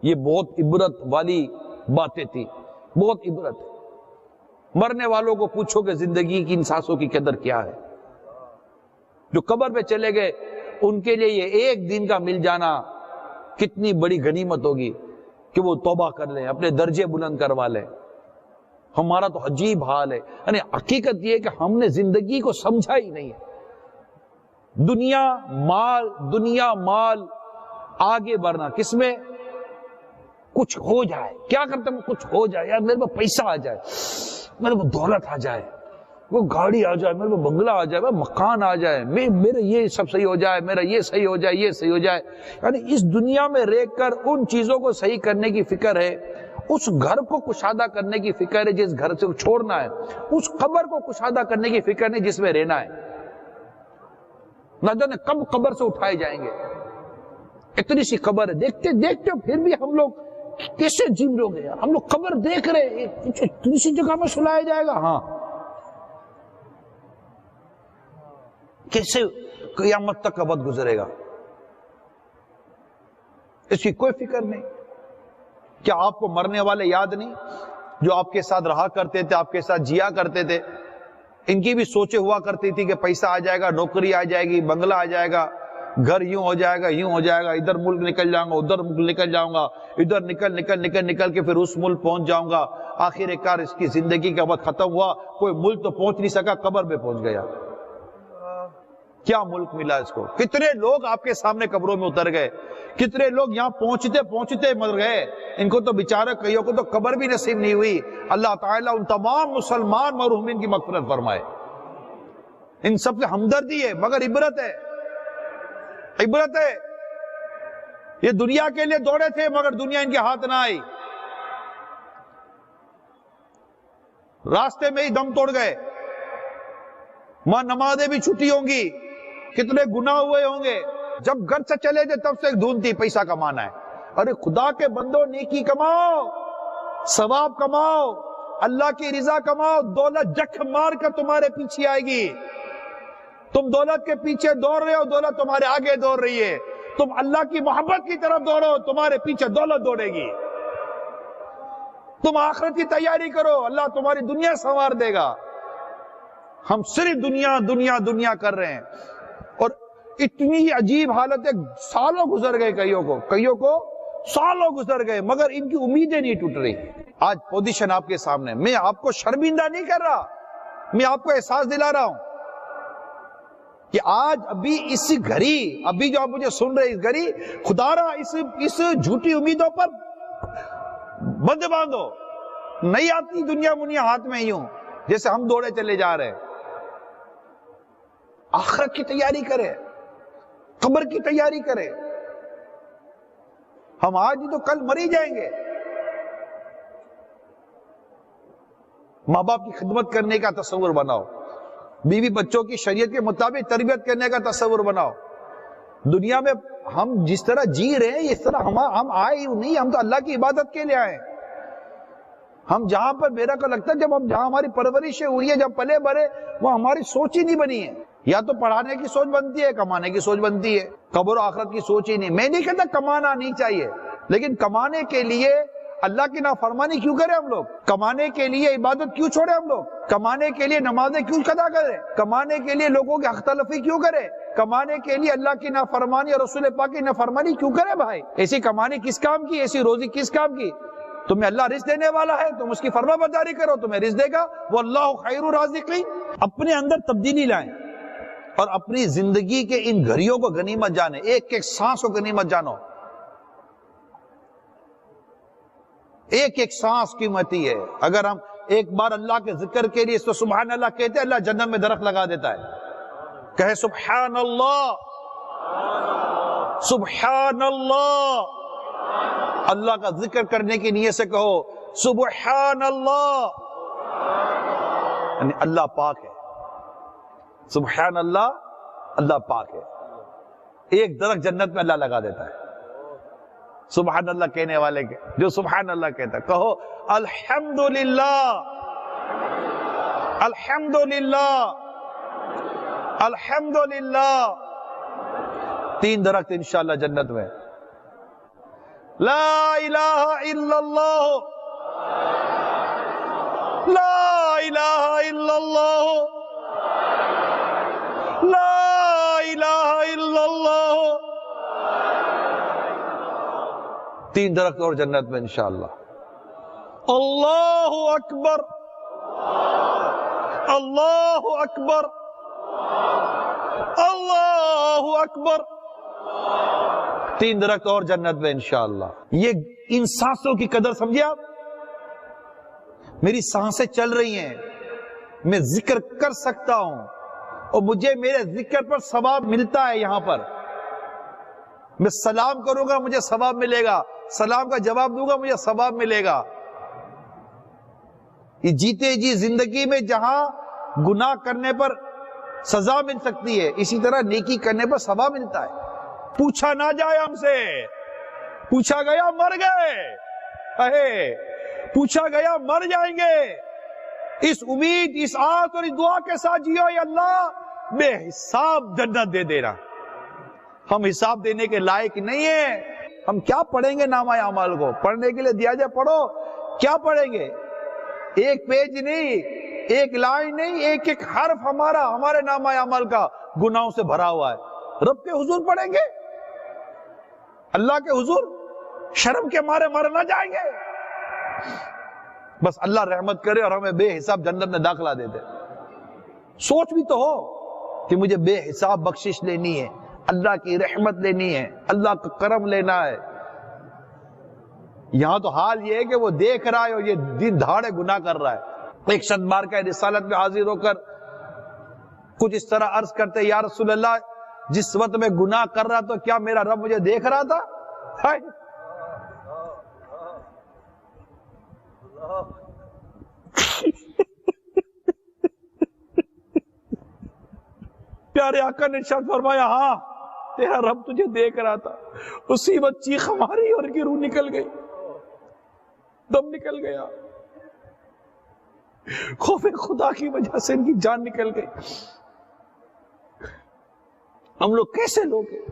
S1: یہ بہت عبرت والی باتیں تھی، بہت عبرت ہے۔ مرنے والوں کو پوچھو کہ زندگی کی ان سانسوں کی قدر کیا ہے، جو قبر پہ چلے گئے ان کے لیے یہ 1 دن کا مل جانا کتنی بڑی غنیمت ہوگی کہ وہ توبہ کر لیں، اپنے درجے بلند کروا لیں۔ ہمارا تو عجیب حال ہے، یعنی حقیقت یہ ہے کہ ہم نے زندگی کو سمجھا ہی نہیں ہے،
S2: دنیا مال آگے بڑھنا کس میں؟ کچھ ہو جائے. کیا کرتے ہیں؟ کچھ ہو جائے یار، میرے پاس پیسہ آ جائے، میرے پاس دولت آ جائے، وہ گاڑی آ جائے، میرے پاس بنگلہ آ جائے، مکان آ جائے، میرے یہ سب صحیح ہو جائے، میرا یہ صحیح ہو جائے، یہ صحیح ہو جائے. یعنی اس دنیا میں رہ کر ان چیزوں کو صحیح کرنے کی فکر ہے، اس گھر کو کشادہ کرنے کی فکر ہے جس گھر سے چھوڑنا ہے، اس قبر کو کشادہ کرنے کی فکر نہیں جس میں رہنا ہے. نہ جانے کب قبر سے اٹھائے جائیں گے. اتنی سی قبر ہے، دیکھتے دیکھتے پھر بھی ہم لوگ کیسے جم لوگ ہیں. ہم لوگ قبر دیکھ رہے، اتنی سی جگہ میں سلایا جائے گا. ہاں، کیسے قیامت تک کا وقت گزرے گا، اس کی کوئی فکر نہیں. کیا آپ کو مرنے والے یاد نہیں جو آپ کے ساتھ رہا کرتے تھے، آپ کے ساتھ جیا کرتے تھے؟ ان کی بھی سوچیں ہوا کرتی تھی کہ پیسہ آ جائے گا، نوکری آ جائے گی، بنگلہ آ جائے گا، گھر یوں ہو جائے گا، یوں ہو جائے گا، ادھر ملک نکل جاؤں گا، ادھر ملک نکل جاؤں گا، ادھر نکل کے پھر اس ملک پہنچ جاؤں گا. آخر کار اس کی زندگی کا وقت ختم ہوا، کوئی ملک تو پہنچ نہیں سکا، قبر میں پہنچ گیا. کیا ملک ملا اس کو؟ کتنے لوگ آپ کے سامنے قبروں میں اتر گئے، کتنے لوگ یہاں پہنچتے مر گئے. ان کو تو بیچارہ کئیوں کو تو قبر بھی نصیب نہیں ہوئی. اللہ تعالیٰ ان تمام مسلمان مرحومین کی مغفرت فرمائے. ان سب سے ہمدردی ہے، مگر عبرت ہے. یہ دنیا کے لیے دوڑے تھے مگر دنیا ان کے ہاتھ نہ آئی، راستے میں ہی دم توڑ گئے. ماں نمازیں بھی چھٹی ہوں گی، کتنے گناہ ہوئے ہوں گے. جب گھر سے چلے تھے تب سے ایک دھن تھی، پیسہ کمانا ہے. ارے خدا کے بندو، نیکی کماؤ، ثواب کماؤ، اللہ کی رضا کماؤ. دولت جکھ مار کر تمہارے پیچھے آئے گی. تم دولت کے پیچھے دوڑ رہے ہو، دولت تمہارے آگے دوڑ رہی ہے. تم اللہ کی محبت کی طرف دوڑو، تمہارے پیچھے دولت دوڑے گی. تم آخرت کی تیاری کرو، اللہ تمہاری دنیا سنوار دے گا. ہم صرف دنیا کر رہے ہیں، اور اتنی ہی عجیب حالت ہے. سالوں گزر گئے، کئیوں کو سالوں گزر گئے، مگر ان کی امیدیں نہیں ٹوٹ رہی. آج پوزیشن آپ کے سامنے، میں آپ کو شرمندہ نہیں کر رہا، میں آپ کو احساس دلا رہا ہوں کہ آج ابھی اس گھڑی، ابھی جو آپ مجھے سن رہے اس گھڑی، خدا را اس جھوٹی امیدوں پر بند باندھو. نہیں آتی دنیا ہاتھ میں یوں جیسے ہم دوڑے چلے جا رہے ہیں. آخرت کی تیاری کرے، قبر کی تیاری کرے. ہم آج ہی تو کل مر ہی جائیں گے. ماں باپ کی خدمت کرنے کا تصور بناؤ، بیوی بچوں کی شریعت کے مطابق تربیت کرنے کا تصور بناؤ. دنیا میں ہم جس طرح جی رہے ہیں اس طرح ہم آئے ہی نہیں. ہم تو اللہ کی عبادت کے لیے آئے. ہم جہاں پر میرا کو لگتا ہے جہاں ہماری پرورشیں ہوئی ہے، جب پلے بھرے، وہ ہماری سوچ ہی نہیں بنی ہے. یا تو پڑھانے کی سوچ بنتی ہے، کمانے کی سوچ بنتی ہے، قبر و آخرت کی سوچ ہی نہیں. میں نہیں کہتا کمانا نہیں چاہیے، لیکن کمانے کے لیے اللہ کی نافرمانی کیوں کرے ہم لوگ؟ کمانے کے لیے عبادت کیوں چھوڑے ہم لوگ؟ کمانے کے لیے نمازیں کیوں ادا کرے؟ کمانے کے لیے لوگوں کی حق تلفی کیوں کرے؟ کمانے کے لیے اللہ کی نافرمانی اور رسول پاک کی نافرمانی کیوں کرے بھائی؟ ایسی کمانی کس کام کی؟ ایسی روزی کس کام کی؟ تمہیں اللہ رزق دینے والا ہے، تم اس کی فرما برداری کرو، تمہیں رزق دے گا. واللہ خیر الرازقین. اپنے اندر تبدیلی لائیں اور اپنی زندگی کے ان گھڑیوں کو غنیمت جانے، ایک ایک سانس کو غنیمت جانو. ایک ایک سانس قیمتی ہے. اگر ہم ایک بار اللہ کے ذکر کے لیے اس کو سبحان اللہ کہتے ہیں، اللہ جنت میں درخت لگا دیتا ہے. کہے سبحان اللہ، سبحان اللہ. اللہ کا ذکر کرنے کی نیت سے کہو سبحان اللہ، یعنی اللہ پاک ہے. سبحان اللہ، اللہ پاک ہے. ایک درخت جنت میں اللہ لگا دیتا ہے سبحان اللہ کہنے والے کے. جو سبحان اللہ کہتا ہے، کہو الحمدللہ، الحمدللہ، الحمدللہ. 3 درخت انشاءاللہ جنت میں. لا الہ الا اللہ، لا الہ الا اللہ، لا الہ الا اللہ. 3 درخت اور جنت میں انشاءاللہ. اللہ اکبر، اللہ اکبر، اللہ اکبر، 3 درخت اور جنت میں انشاءاللہ۔ یہ ان سانسوں کی قدر سمجھے آپ؟ میری سانسیں چل رہی ہیں، میں ذکر کر سکتا ہوں اور مجھے میرے ذکر پر ثواب ملتا ہے۔ یہاں پر میں سلام کروں گا مجھے ثواب ملے گا، سلام کا جواب دوں گا مجھے ثواب ملے گا۔ یہ جیتے جی زندگی میں جہاں گناہ کرنے پر سزا مل سکتی ہے، اسی طرح نیکی کرنے پر ثواب ملتا ہے۔ پوچھا نہ جائے ہم سے، پوچھا گیا مر گئے، پوچھا گیا مر جائیں گے، اس امید، اس آس اور اس دعا کے ساتھ جیو، یا اللہ بے حساب جنت دے دینا۔ ہم حساب دینے کے لائق نہیں ہیں۔ ہم کیا پڑھیں گے نامہ اعمال کو؟ پڑھنے کے لیے دیا جائے پڑھو، کیا پڑھیں گے؟ ایک پیج نہیں، ایک لائن نہیں، ایک ایک حرف ہمارے نامہ اعمال کا گناہوں سے بھرا ہوا ہے۔ رب کے حضور پڑھیں گے؟ اللہ کے حضور شرم کے مارے مر نہ جائیں گے؟ بس اللہ رحمت کرے اور ہمیں بے حساب جنت میں داخلہ دے دے۔ سوچ بھی تو ہو کہ مجھے بے حساب بخشش لینی ہے، اللہ کی رحمت لینی ہے، اللہ کا کرم لینا ہے۔ یہاں تو حال یہ ہے کہ وہ دیکھ رہا ہے اور یہ دن دھاڑے گناہ کر رہا ہے۔ ایک شخص بار کا رسالت میں حاضر ہو کر کچھ اس طرح عرض کرتے، یا رسول اللہ جس وقت میں گناہ کر رہا تو کیا میرا رب مجھے دیکھ رہا تھا؟ پیارے آقا نے ارشاد فرمایا، ہاں تیرا رب تجھے دیکھ رہا تھا۔ اسی وقت چیخ ہماری اور کی روح نکل گئی، دم نکل گیا، خوف خدا کی وجہ سے ان کی جان نکل گئی۔ ہم لوگ کیسے لوگ ہیں؟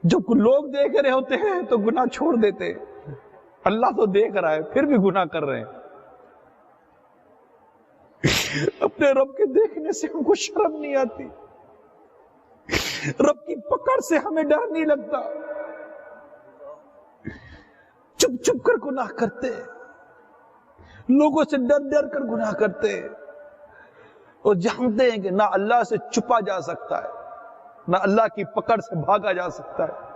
S2: جب لوگ دیکھ رہے ہوتے ہیں تو گناہ چھوڑ دیتے ہیں، اللہ تو دیکھ رہا ہے پھر بھی گناہ کر رہے ہیں۔ اپنے رب کے دیکھنے سے ہم کو شرم نہیں آتی، رب کی پکڑ سے ہمیں ڈر نہیں لگتا، چپ چپ کر گناہ کرتے، لوگوں سے ڈر ڈر کر گناہ کرتے، اور جانتے ہیں کہ نہ اللہ سے چھپا جا سکتا ہے، نہ اللہ کی پکڑ سے بھاگا جا سکتا ہے۔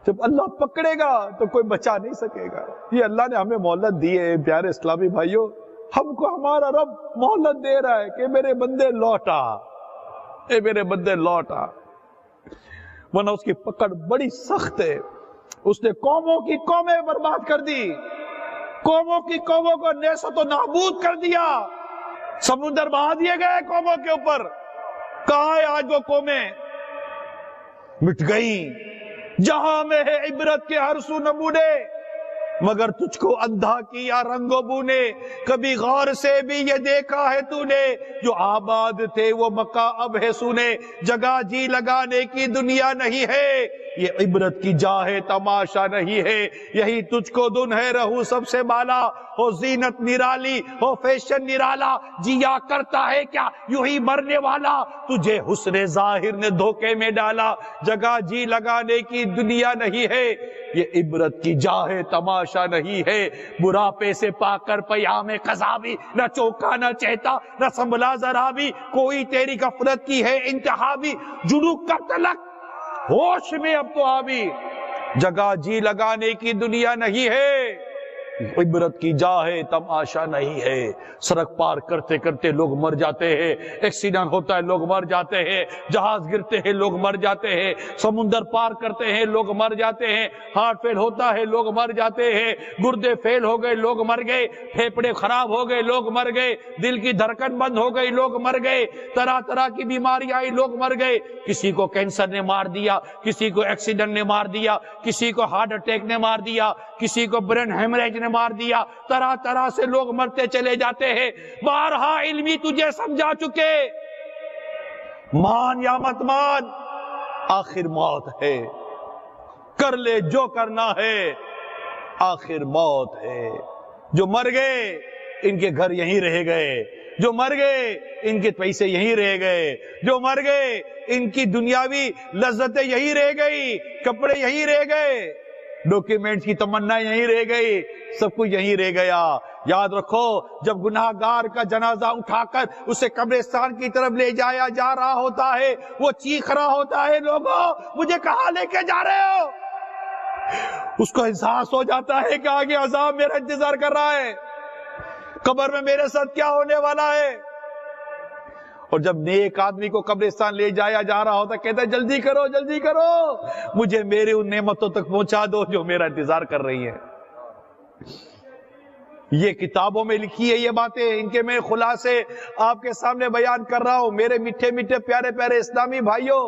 S2: جب اللہ پکڑے گا تو کوئی بچا نہیں سکے گا۔ یہ اللہ نے ہمیں مہلت دی ہے پیارے اسلامی بھائیوں، ہم کو ہمارا رب مہلت دے رہا ہے کہ میرے بندے لوٹا، اے میرے بندے لوٹا، ورنہ اس کی پکڑ بڑی سخت ہے۔ اس نے قوموں کی قومیں برباد کر دی، قوموں کی قوموں کو نیست و نابود کر دیا، سمندر بہا دیے گئے قوموں کے اوپر۔ کہاں ہے آج وہ قومیں؟ مٹ گئی۔ جہاں میں ہے عبرت کے ہر سو نمونے، مگر تجھ کو اندھا کیا رنگ و بو نے، کبھی غور سے بھی یہ دیکھا ہے تو نے، جو آباد تھے وہ مکہ اب ہے سونے، جگہ جی لگانے کی دنیا نہیں ہے، یہ عبرت کی جا ہے تماشا نہیں ہے، یہی تجھ کو دن ہے رہو سب سے بالا، ہو زینت نرالی ہو فیشن نرالا، جیا کرتا ہے کیا یوں ہی مرنے والا، تجھے حسن ظاہر نے دھوکے میں ڈالا، جگہ جی لگانے کی دنیا نہیں ہے، یہ عبرت کی جا ہے تماشا نہیں ہے، براپے سے پا کر پیام قضا بھی، نہ چوکا نہ چہتا نہ سنبھلا ذرا بھی، کوئی تیری غفلت کی ہے انتہا بھی، جنوب کا تلک ہوش میں اب تو آبی، جگہ جی لگانے کی دنیا نہیں ہے، عبرت کی جا ہے تماشا نہیں ہے۔ سڑک پار کرتے کرتے لوگ مر جاتے ہیں، ایکسیڈنٹ ہوتا ہے لوگ مر جاتے ہیں، جہاز گرتے ہیں لوگ مر جاتے ہیں، سمندر پار کرتے ہیں لوگ مر جاتے ہیں، ہارٹ فیل ہوتا ہے لوگ مر جاتے ہیں، گردے فیل ہو گئے لوگ مر گئے، پھیپڑے خراب ہو گئے لوگ مر گئے، دل کی دھڑکن بند ہو گئی لوگ مر گئے، طرح طرح کی بیماریاں آئی لوگ مر گئے، کسی کو کینسر نے مار دیا، کسی کو ایکسیڈنٹ نے مار دیا، کسی کو ہارٹ اٹیک نے مار دیا، کسی کو برین ہیمریج نے مار دیا، طرح طرح سے لوگ مرتے چلے جاتے ہیں۔ بارہا علمی تجھے سمجھا چکے، مان یا مت مان آخر موت ہے، کر لے جو کرنا ہے آخر موت ہے۔ جو مر گئے ان کے گھر یہیں رہ گئے، جو مر گئے ان کے پیسے یہیں رہ گئے، جو مر گئے ان کی دنیاوی لذتیں یہیں رہ گئی، کپڑے یہیں رہ گئے، ڈاکیومنٹس کی تمنا یہیں رہ گئی، سب کچھ یہیں رہ گیا۔ یاد رکھو جب گناہگار کا جنازہ اٹھا کر اسے قبرستان کی طرف لے جایا جا رہا ہوتا ہے، وہ چیخ رہا ہوتا ہے، لوگوں مجھے کہاں لے کے جا رہے ہو؟ اس کو احساس ہو جاتا ہے کہ آگے عذاب میرا انتظار کر رہا ہے، قبر میں میرے ساتھ کیا ہونے والا ہے۔ اور جب نیک آدمی کو قبرستان لے جایا جا رہا ہوتا کہتا ہے جلدی کرو جلدی کرو، مجھے میرے ان نعمتوں تک پہنچا دو جو میرا انتظار کر رہی ہیں۔ یہ کتابوں میں لکھی ہے یہ باتیں، ان کے میں خلاصے آپ کے سامنے بیان کر رہا ہوں۔ میرے میٹھے میٹھے پیارے پیارے اسلامی بھائیوں،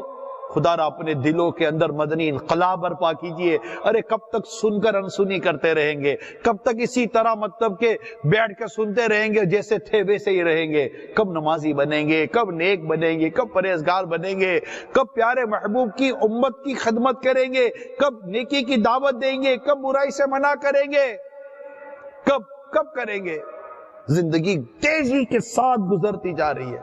S2: خدا را اپنے دلوں کے اندر مدنی انقلاب برپا کیجئے۔ ارے کب تک سن کر انسنی کرتے رہیں گے؟ کب تک اسی طرح مطلب کہ بیٹھ کر سنتے رہیں گے؟ جیسے تھے ویسے ہی رہیں گے؟ کب نمازی بنیں گے؟ کب نیک بنیں گے؟ کب پرہیزگار بنیں گے؟ کب پیارے محبوب کی امت کی خدمت کریں گے؟ کب نیکی کی دعوت دیں گے؟ کب برائی سے منع کریں گے؟ کب کریں گے؟ زندگی تیزی کے ساتھ گزرتی جا رہی ہے۔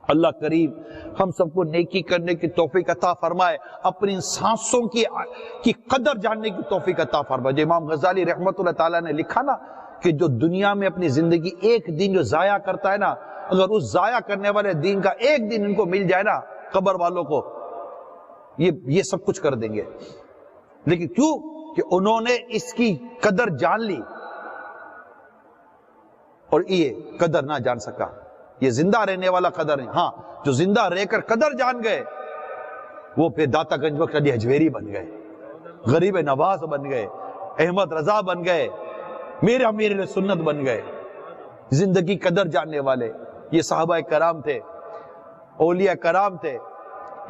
S2: اللہ کریم ہم سب کو نیکی کرنے کی توفیق عطا فرمائے، اپنی سانسوں کی قدر جاننے کی توفیق عطا فرمائے۔ جو امام غزالی رحمت اللہ تعالیٰ نے لکھا نا کہ جو دنیا میں اپنی زندگی ایک دن جو ضائع کرتا ہے نا، اگر اس ضائع کرنے والے دن کا ایک دن ان کو مل جائے نا، قبر والوں کو یہ سب کچھ کر دیں گے۔ لیکن کیوں؟ کہ انہوں نے اس کی قدر جان لی، اور یہ قدر نہ جان سکا۔ یہ زندہ رہنے والا قدر نہیں، ہاں جو زندہ رہ کر قدر جان گئے وہ پھر داتا گنج بخش علی حجویری بن گئے، غریب نواز بن گئے، احمد رضا بن گئے، میرے امیر علیہ سنت بن گئے۔ زندگی قدر جاننے والے یہ صحابہ کرام تھے، اولیاء کرام تھے۔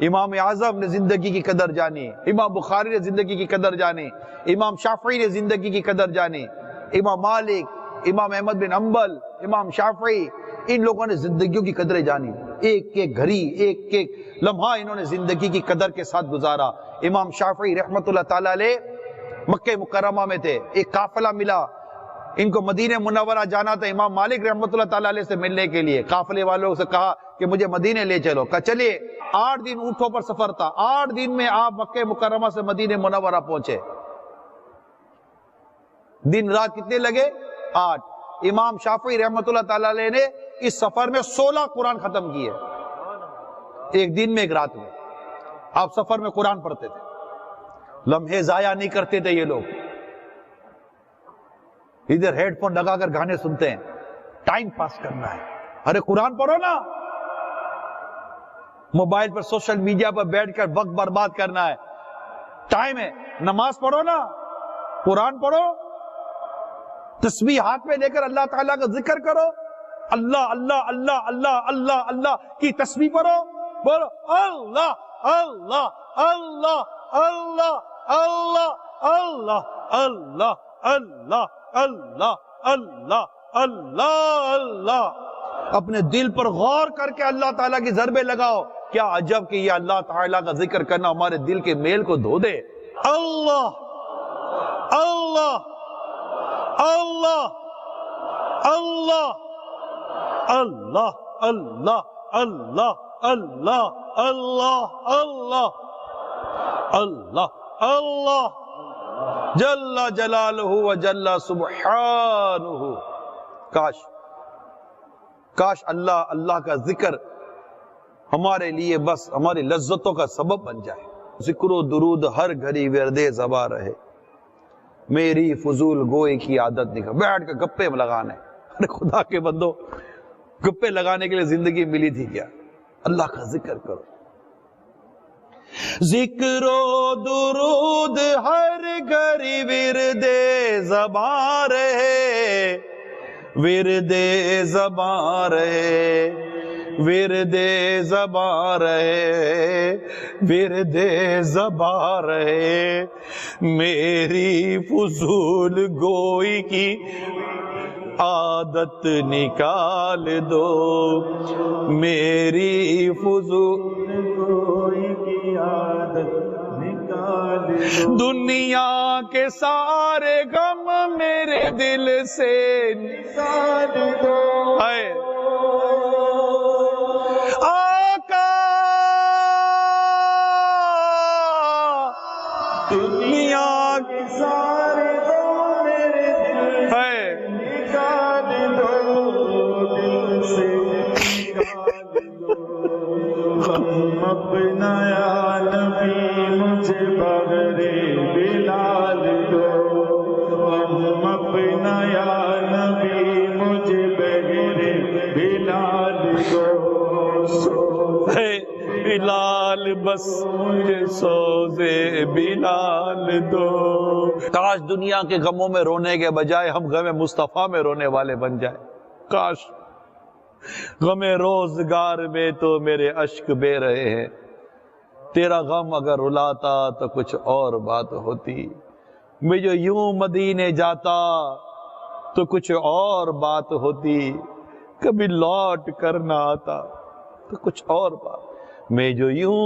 S2: امام اعظم نے زندگی کی قدر جانی، امام بخاری نے زندگی کی قدر جانی، امام شافعی نے زندگی کی قدر جانی، امام مالک، امام احمد بن حنبل، امام شافعی، ان لوگوں نے زندگیوں کی قدریں جانی۔ ایک ایک گھڑی، ایک ایک لمحہ انہوں نے زندگی کی قدر کے ساتھ گزارا۔ امام شافعی رحمت اللہ تعالیٰ علیہ مکہ مکرمہ میں تھے، ایک قافلہ ملا، ان کو مدینہ منورہ جانا تھا۔ امام مالک رحمت اللہ تعالیٰ علیہ سے ملنے کے لیے قافلے والوں سے کہا کہ مجھے مدینہ لے چلو، کہا چلیے۔ 8 دن اونٹوں پر سفر تھا، 8 دن میں آپ مکہ مکرمہ سے مدینہ منورہ پہنچے۔ دن رات کتنے لگے؟ 8۔ امام شافعی رحمت اللہ تعالیٰ علیہ نے اس سفر میں 16 قرآن ختم کیے، ایک دن میں ایک رات میں۔ آپ سفر میں قرآن پڑھتے تھے، لمحے ضائع نہیں کرتے تھے یہ لوگ۔ ادھر ہیڈ فون لگا کر گانے سنتے ہیں، ٹائم پاس کرنا ہے۔ ارے قرآن پڑھو نا، موبائل پر سوشل میڈیا پر بیٹھ کر وقت برباد کرنا ہے، ٹائم ہے۔ نماز پڑھو نا، قرآن پڑھو، تسبیح ہاتھ میں لے کر اللہ تعالیٰ کا ذکر کرو، اللہ اللہ اللہ اللہ اللہ اللہ کی تسبیح پڑھو، بولو اللہ اللہ اللہ اللہ اللہ اللہ اللہ اللہ اللہ اللہ اللہ اللہ۔ اپنے دل پر غور کر کے اللہ تعالیٰ کی ضربیں لگاؤ۔ کیا عجب کہ یہ اللہ تعالیٰ کا ذکر کرنا ہمارے دل کے میل کو دھو دے۔ اللہ اللہ اللہ اللہ اللہ اللہ اللہ اللہ اللہ اللہ اللہ اللہ جل جلالہ و جل سبحانہ۔ کاش اللہ کا ذکر ہمارے لیے بس ہماری لذتوں کا سبب بن جائے۔ ذکر و درود ہر گھڑی ورد زباں رہے، میری فضول گوئی کی عادت نکل۔ بیٹھ کے گپے لگانے، ارے خدا کے بندو، گپے لگانے کے لیے زندگی ملی تھی کیا؟ اللہ کا ذکر کرو۔ ذکر و درود ہر گھڑی ورد زباں رہے، ورد زباں رہے، ورد زباں رہے، ورد زباں رہے، میری فضول گوئی کی عادت نکال دو، میری فضول گوئی کی عادت نکال دو، دنیا کے سارے غم میرے دل سے نکال دو۔ آقا دنیا کے سارے غم میرے دل سے
S3: سے نکال دو، غم اپنا یا نبی مجھے بغیر بلال دو، غم اپنا یا نبی مجھے بغیر بلال دو، بلال بس مجھے سوزے بلال دو۔
S2: کاش دنیا کے غموں میں رونے کے بجائے ہم غم مصطفیٰ میں رونے والے بن جائیں، کاش۔ غم روزگار میں تو میرے اشک بے رہے ہیں، تیرا غم اگر رلاتا تو کچھ اور بات ہوتی، میں جو یوں مدینے جاتا تو کچھ اور بات ہوتی، کبھی لوٹ کر نہ آتا تو کچھ اور بات، میں جو یوں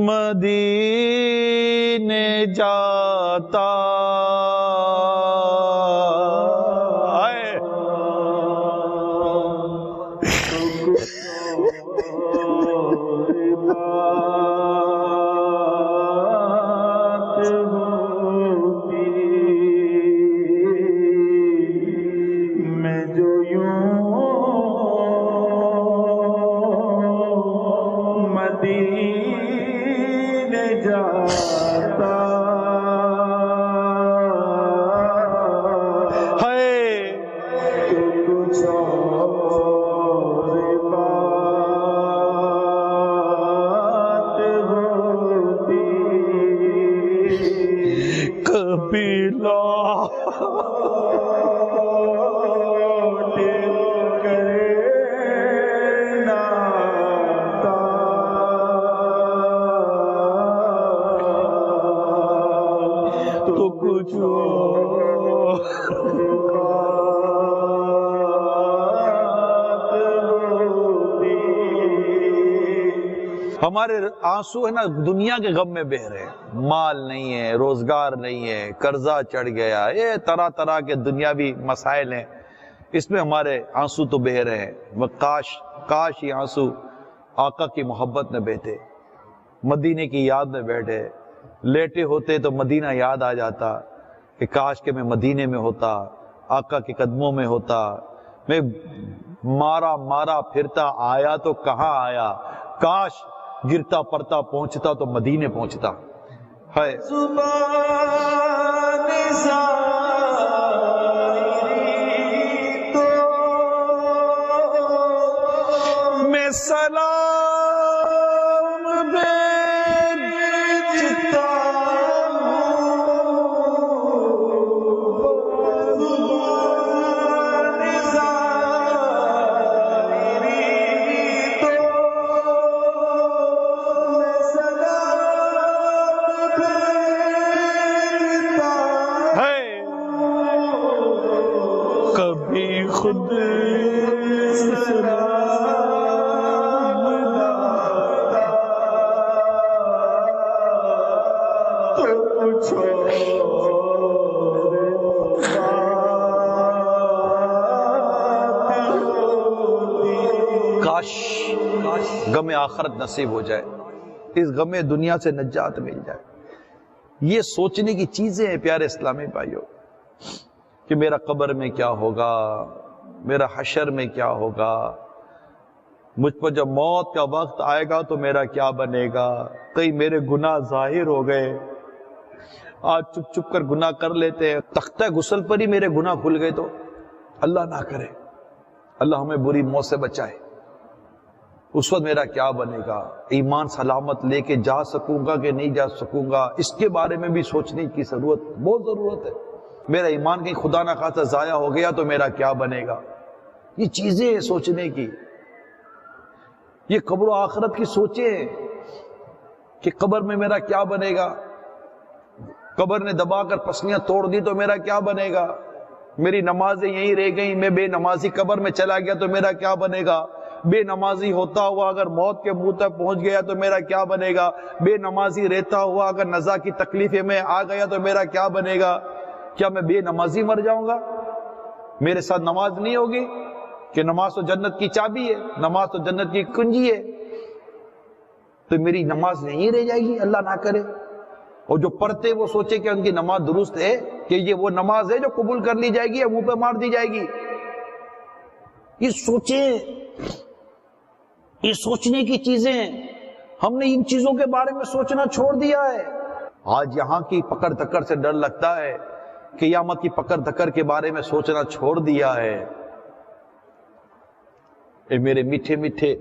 S2: مدینے جاتا۔ ہمارے آنسو ہے نا دنیا کے غم میں بہ رہے ہیں، مال نہیں ہے، روزگار نہیں ہے، قرضہ چڑھ گیا، یہ طرح طرح کے دنیاوی مسائل ہیں، اس میں ہمارے آنسو تو بہ رہے ہیں۔ وہ کاش یہ آنسو آقا کی محبت میں بہتے، مدینے کی یاد میں بیٹھے، لیٹے ہوتے تو مدینہ یاد آ جاتا کہ کاش کہ میں مدینے میں ہوتا، آقا کے قدموں میں ہوتا، میں مارا پھرتا آیا تو کہاں آیا، کاش گرتا پڑتا پہنچتا تو مدینے پہنچتا ہے۔
S3: زبان زائری تو میں سلام بھیجتا
S2: خود کاش غم آخرت نصیب ہو جائے، اس غم دنیا سے نجات مل جائے۔ یہ سوچنے کی چیزیں ہیں پیارے اسلامی بھائیوں کہ میرا قبر میں کیا ہوگا، میرا حشر میں کیا ہوگا، مجھ پر جب موت کا وقت آئے گا تو میرا کیا بنے گا۔ کئی میرے گناہ ظاہر ہو گئے، آج چپ چپ کر گناہ کر لیتے ہیں، تختہ غسل پر ہی میرے گناہ کھل گئے تو اللہ نہ کرے، اللہ ہمیں بری موت سے بچائے، اس وقت میرا کیا بنے گا، ایمان سلامت لے کے جا سکوں گا کہ نہیں جا سکوں گا، اس کے بارے میں بھی سوچنے کی بہت ضرورت ہے۔ میرا ایمان کہیں خدا نہ خواستہ ضائع ہو گیا تو میرا کیا بنے گا، یہ چیزیں ہیں سوچنے کی، یہ قبر و آخرت کی سوچیں کہ قبر میں میرا کیا بنے گا، قبر نے دبا کر پسلیاں توڑ دی تو میرا کیا بنے گا، میری نمازیں یہیں رہ گئیں، میں بے نمازی قبر میں چلا گیا تو میرا کیا بنے گا، بے نمازی ہوتا ہوا اگر موت کے منہ تک پہنچ گیا تو میرا کیا بنے گا، بے نمازی رہتا ہوا اگر نزا کی تکلیفیں میں آ گیا تو میرا کیا بنے گا، کیا میں بے نمازی مر جاؤں گا، میرے ساتھ نماز نہیں ہوگی، کہ نماز تو جنت کی چابی ہے، نماز تو جنت کی کنجی ہے، تو میری نماز نہیں رہ جائے گی، اللہ نہ کرے، اور جو پڑھتے وہ سوچے کہ ان کی نماز درست ہے، کہ یہ وہ نماز ہے جو قبول کر لی جائے گی یا منہ پہ مار دی جائے گی، یہ سوچیں، یہ سوچنے کی چیزیں، ہم نے ان چیزوں کے بارے میں سوچنا چھوڑ دیا ہے۔ آج یہاں کی پکڑ دھکڑ سے ڈر لگتا ہے، قیامت کی پکڑ دھکڑ کے بارے میں سوچنا چھوڑ دیا ہے۔ اے میرے میٹھے میٹھے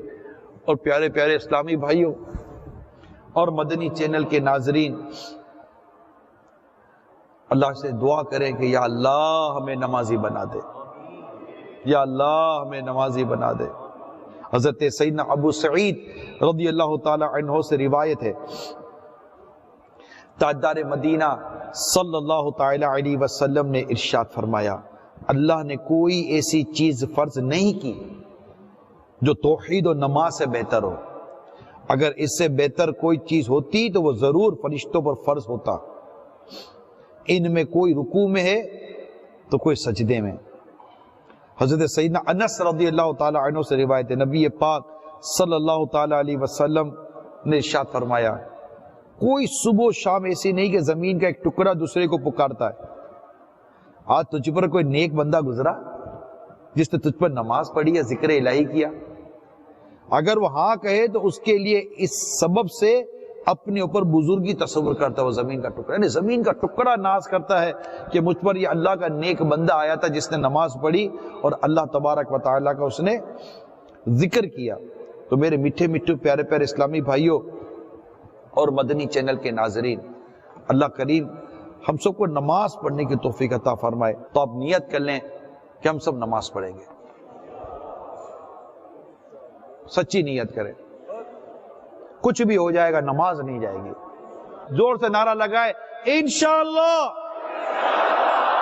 S2: اور پیارے پیارے اسلامی بھائیوں اور مدنی چینل کے ناظرین، اللہ سے دعا کریں کہ یا اللہ ہمیں نمازی بنا دے، یا اللہ ہمیں نمازی بنا دے۔ حضرت سیدنا ابو سعید رضی اللہ تعالی عنہ سے روایت ہے، تاجدار مدینہ صلی اللہ تعالی علیہ وسلم نے ارشاد فرمایا، اللہ نے کوئی ایسی چیز فرض نہیں کی جو توحید و نماز سے بہتر ہو، اگر اس سے بہتر کوئی چیز ہوتی تو وہ ضرور فرشتوں پر فرض ہوتا، ان میں کوئی رکوع میں ہے تو کوئی سجدے میں۔ حضرت سیدنا انس رضی اللہ تعالی عنہ سے روایت ہے، نبی پاک صلی اللہ تعالی علیہ وسلم نے ارشاد فرمایا، کوئی صبح و شام ایسی نہیں کہ زمین کا ایک ٹکڑا دوسرے کو پکارتا ہے۔ آج تجھ پر کوئی نیک بندہ گزرا جس نے تجھ پر نماز پڑھی یا ذکر الہی کیا؟ اگر وہ ہاں کہے تو اس کے لیے اس سبب سے اپنے اوپر بزرگی تصور کرتا ہے، وہ زمین کا ٹکڑا، یعنی زمین کا ٹکڑا ناز کرتا ہے کہ مجھ پر یہ اللہ کا نیک بندہ آیا تھا جس نے نماز پڑھی اور اللہ تبارک و تعالیٰ کا اس نے ذکر کیا۔ تو میرے میٹھے میٹھے پیارے پیارے اسلامی بھائیوں اور مدنی چینل کے ناظرین، اللہ کریم ہم سب کو نماز پڑھنے کی توفیق عطا فرمائے۔ تو آپ نیت کر لیں کہ ہم سب نماز پڑھیں گے، سچی نیت کریں، کچھ بھی ہو جائے گا نماز نہیں جائے گی۔ زور سے نعرہ لگائے انشاءاللہ،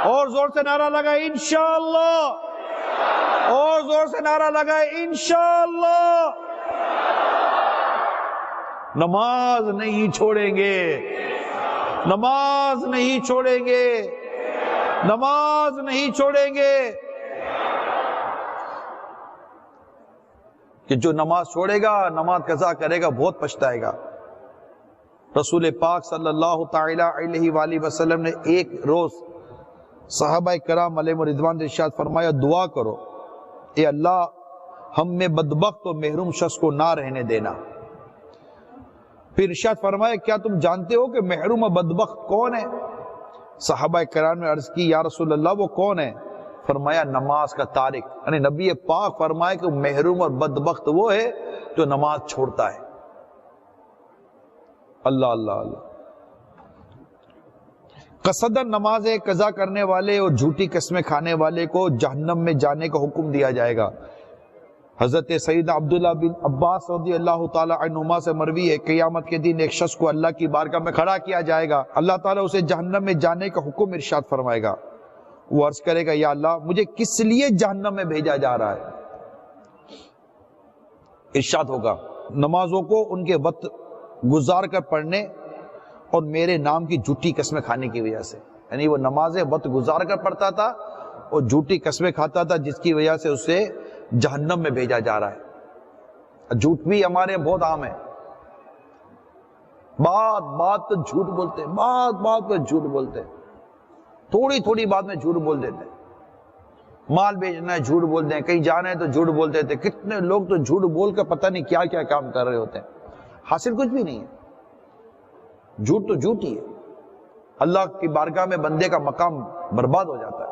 S2: اور زور سے نعرہ لگائے انشاءاللہ، اور زور سے نعرہ لگائے انشاءاللہ۔ نماز نہیں چھوڑیں گے، نماز نہیں چھوڑیں گے، نماز نہیں چھوڑیں گے۔ کہ جو نماز چھوڑے گا، نماز قضا کرے گا، بہت پچھتائے گا۔ رسول پاک صلی اللہ تعالی علیہ وآلہ وسلم نے ایک روز صحابہ کرام علیہ رضوان نے ارشاد فرمایا، دعا کرو اے اللہ ہم میں بدبخت و محروم شخص کو نہ رہنے دینا۔ پھر ارشاد فرمایا، کیا تم جانتے ہو کہ محروم و بدبخت کون ہے؟ صحابہ کرام نے عرض کی، یا رسول اللہ وہ کون ہے؟ فرمایا نماز کا تارک، یعنی نبی پاک فرمائے کہ محروم اور بدبخت وہ ہے جو نماز چھوڑتا ہے۔ اللہ اللہ اللہ۔ قصدن نمازیں قضا کرنے والے اور جھوٹی قسمیں کھانے والے کو جہنم میں جانے کا حکم دیا جائے گا۔ حضرت سیدنا عبداللہ بن عباس رضی اللہ تعالی عنہما سے مروی ہے، قیامت کے دن ایک شخص کو اللہ کی بارگاہ میں کھڑا کیا جائے گا، اللہ تعالیٰ اسے جہنم میں جانے کا حکم ارشاد فرمائے گا۔ وہ عرض کرے گا، یا اللہ مجھے کس لیے جہنم میں بھیجا جا رہا ہے؟ ارشاد ہوگا، نمازوں کو ان کے وقت گزار کر پڑھنے اور میرے نام کی جھوٹی قسمیں کھانے کی وجہ سے، یعنی وہ نمازیں وقت گزار کر پڑھتا تھا اور جھوٹی قسمیں کھاتا تھا، جس کی وجہ سے اسے جہنم میں بھیجا جا رہا ہے۔ جھوٹ بھی ہمارے بہت عام ہے، بات بات پر جھوٹ بولتے ہیں، بات بات پر جھوٹ بولتے ہیں، تھوڑی تھوڑی بات میں جھوٹ بول دیتے ہیں، مال بیچنا ہے جھوٹ بولتے ہیں، کہیں جانا ہے تو جھوٹ بول دیتے ہیں۔ کتنے لوگ تو جھوٹ بول کر پتہ نہیں کیا کیا کام کر رہے ہوتے ہیں، حاصل کچھ بھی نہیں ہے۔ جھوٹ تو جھوٹ ہی ہے، اللہ کی بارگاہ میں بندے کا مقام برباد ہو جاتا ہے۔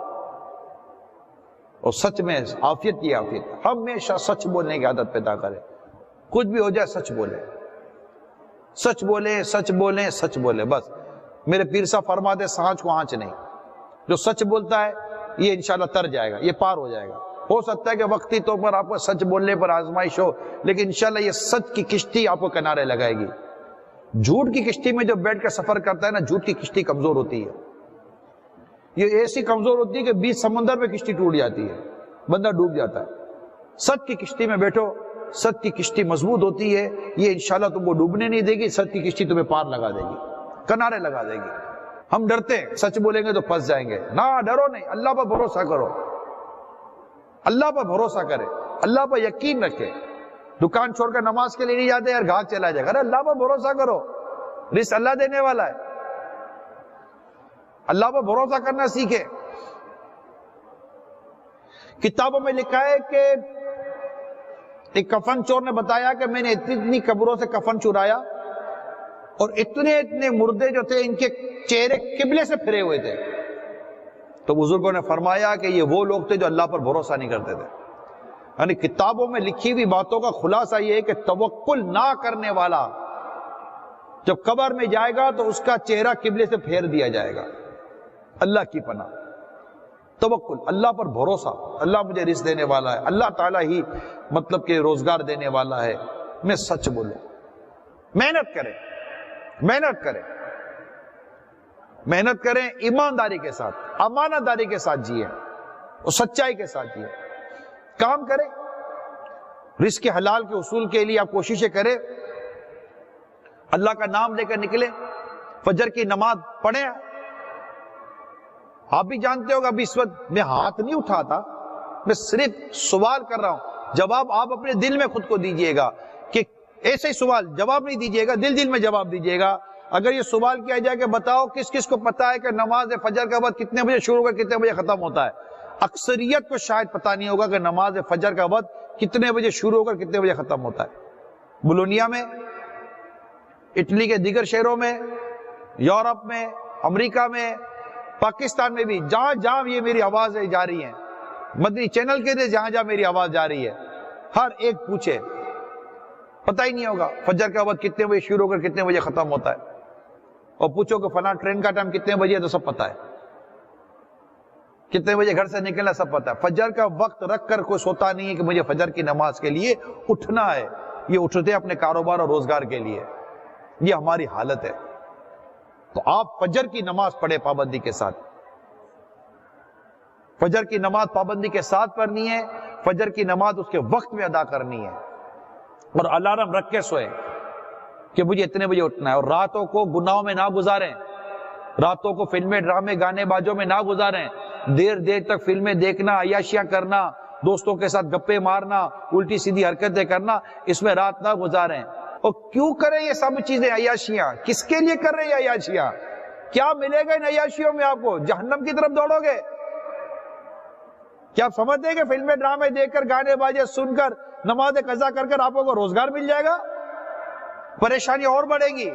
S2: اور سچ میں عافیت کی عافیت، ہمیشہ سچ بولنے کی عادت پیدا کرے، کچھ بھی ہو جائے سچ بولے، سچ بولیں سچ بولیں سچ بولیں، بس۔ میرے پیر صاحب فرماتے سانچ کو آنچ نہیں، جو سچ بولتا ہے یہ انشاءاللہ تر جائے گا، یہ پار ہو جائے گا۔ ہو سکتا ہے کہ وقتی طور پر آپ کو سچ بولنے پر آزمائش ہو، لیکن انشاءاللہ یہ سچ کی کشتی آپ کو کنارے لگائے گی۔ جھوٹ کی کشتی میں جو بیٹھ کر سفر کرتا ہے نا، جھوٹ کی کشتی کمزور ہوتی ہے، یہ ایسی کمزور ہوتی ہے کہ بیچ سمندر میں کشتی ٹوٹ جاتی ہے، بندہ ڈوب جاتا ہے۔ سچ کی کشتی میں بیٹھو، سچ کی کشتی مضبوط ہوتی ہے، یہ انشاءاللہ تم کو ڈوبنے نہیں دے گی، سچ کی کشتی تمہیں پار لگا دے گی، کنارے لگا دے گی۔ ہم ڈرتے ہیں سچ بولیں گے تو پھنس جائیں گے، نہ ڈرو نہیں، اللہ پر بھروسہ کرو، اللہ پر بھروسہ کرے، اللہ پر یقین رکھے۔ دکان چھوڑ کر نماز کے لیے نہیں جاتے یار، گھاٹ چلا جائے گا، ارے اللہ پر بھروسہ کرو، رزق اللہ دینے والا ہے، اللہ پر بھروسہ کرنا سیکھے۔ کتابوں میں لکھا ہے کہ ایک کفن چور نے بتایا کہ میں نے اتنی قبروں سے کفن چرایا اور اتنے مردے جو تھے ان کے چہرے قبلے سے پھرے ہوئے تھے. تو بزرگوں نے فرمایا کہ یہ وہ لوگ تھے جو اللہ پر بھروسہ نہیں کرتے تھے. یعنی کتابوں میں لکھی ہوئی باتوں کا خلاصہ یہ ہے کہ توکل نہ کرنے والا جب قبر میں جائے گا تو اس کا چہرہ قبلے سے پھیر دیا جائے گا. اللہ کی پناہ، توکل، اللہ پر بھروسہ، اللہ مجھے رزق دینے والا ہے، اللہ تعالیٰ ہی مطلب کہ روزگار دینے والا ہے، میں سچ بولوں. محنت کریں، محنت کریں، محنت کریں، ایمانداری کے ساتھ، امانت داری کے ساتھ جیئیں اور سچائی کے ساتھ جیئیں. کام کریں، رزق حلال کے اصول کے لیے آپ کوششیں کریں، اللہ کا نام لے کر نکلیں، فجر کی نماز پڑھیں. آپ بھی جانتے ہو کہ ابھی اس وقت میں ہاتھ نہیں اٹھاتا، میں صرف سوال کر رہا ہوں. جواب آپ اپنے دل میں خود کو دیجئے گا کہ ایسے ہی سوال جواب نہیں دیجئے گا، دل میں جواب دیجئے گا. اگر یہ سوال کیا جائے کہ بتاؤ کس کس کو پتا ہے کہ نماز فجر کا وقت کتنے بجے شروع ہوگا کتنے بجے ختم ہوتا ہے؟ اکثریت کو شاید پتا نہیں ہوگا کہ نماز فجر کا وقت کتنے بجے شروع ہوگا کتنے بجے ختم ہوتا ہے. بولونیا میں، اٹلی کے دیگر شہروں میں، یورپ میں، امریکہ میں، پاکستان میں بھی، جہاں جہاں یہ میری آوازیں جا رہی ہیں، مدنی چینل کے لیے جہاں جہاں میری آواز جا رہی ہے، ہر ایک پوچھے، پتہ ہی نہیں ہوگا فجر کا وقت کتنے بجے شروع ہو کر کتنے بجے ختم ہوتا ہے. اور پوچھو کہ فلاں ٹرین کا ٹائم کتنے بجے ہے تو سب پتہ ہے، کتنے بجے گھر سے نکلنا سب پتہ ہے. فجر کا وقت رکھ کر کوئی سوتا نہیں ہے کہ مجھے فجر کی نماز کے لیے اٹھنا ہے. یہ اٹھتے اپنے کاروبار اور روزگار کے لیے. یہ ہماری حالت ہے. تو آپ فجر کی نماز پڑھے پابندی کے ساتھ، فجر کی نماز پابندی کے ساتھ پڑھنی ہے. فجر کی نماز اس کے وقت میں ادا کرنی ہے اور الارم رکھ کے سوئے کہ مجھے اتنے بجے اٹھنا ہے. اور راتوں کو گناہوں میں نہ گزاریں، راتوں کو فلمیں، ڈرامے، گانے بازوں میں نہ گزاریں. دیر تک فلمیں دیکھنا، عیاشیاں کرنا، دوستوں کے ساتھ گپے مارنا، الٹی سیدھی حرکتیں کرنا، اس میں رات نہ گزاریں. اور کیوں کریں یہ سب چیزیں، عیاشیاں؟ کس کے لیے کر رہے ہیں عیاشیاں؟ کیا ملے گا ان عیاشیوں میں؟ آپ کو جہنم کی طرف دوڑو گے. کیا آپ سمجھتے ہیں کہ فلمیں، ڈرامے دیکھ کر، گانے باجے سن کر، نماز قضا کر کر آپ کو روزگار مل جائے گا؟ پریشانی اور بڑھے گی.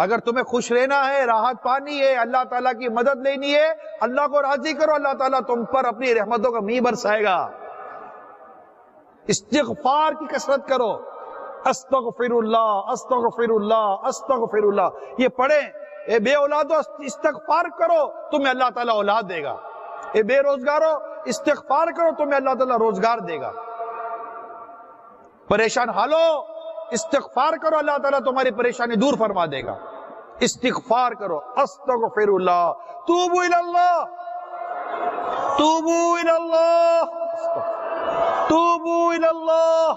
S2: اگر تمہیں خوش رہنا ہے، راحت پانی ہے، اللہ تعالیٰ کی مدد لینی ہے، اللہ کو راضی کرو، اللہ تعالیٰ تم پر اپنی رحمتوں کا میہ برسائے گا. استغفار کی کثرت کرو. استغفر اللہ، استغفر اللہ، استغفر اللہ. یہ پڑھیں. اے بے اولادو استغفار کرو، تمہیں اللہ تعالیٰ اولاد دے گا. اے بے روزگارو استغفار کرو، تمہیں اللہ تعالیٰ روزگار دے گا. پریشان حالو استغفار کرو، اللہ تعالیٰ تمہاری پریشانی دور فرما دے گا. استغفار کرو. استغفر اللہ، توبو الاللہ، توبو الاللہ، توبو الاللہ.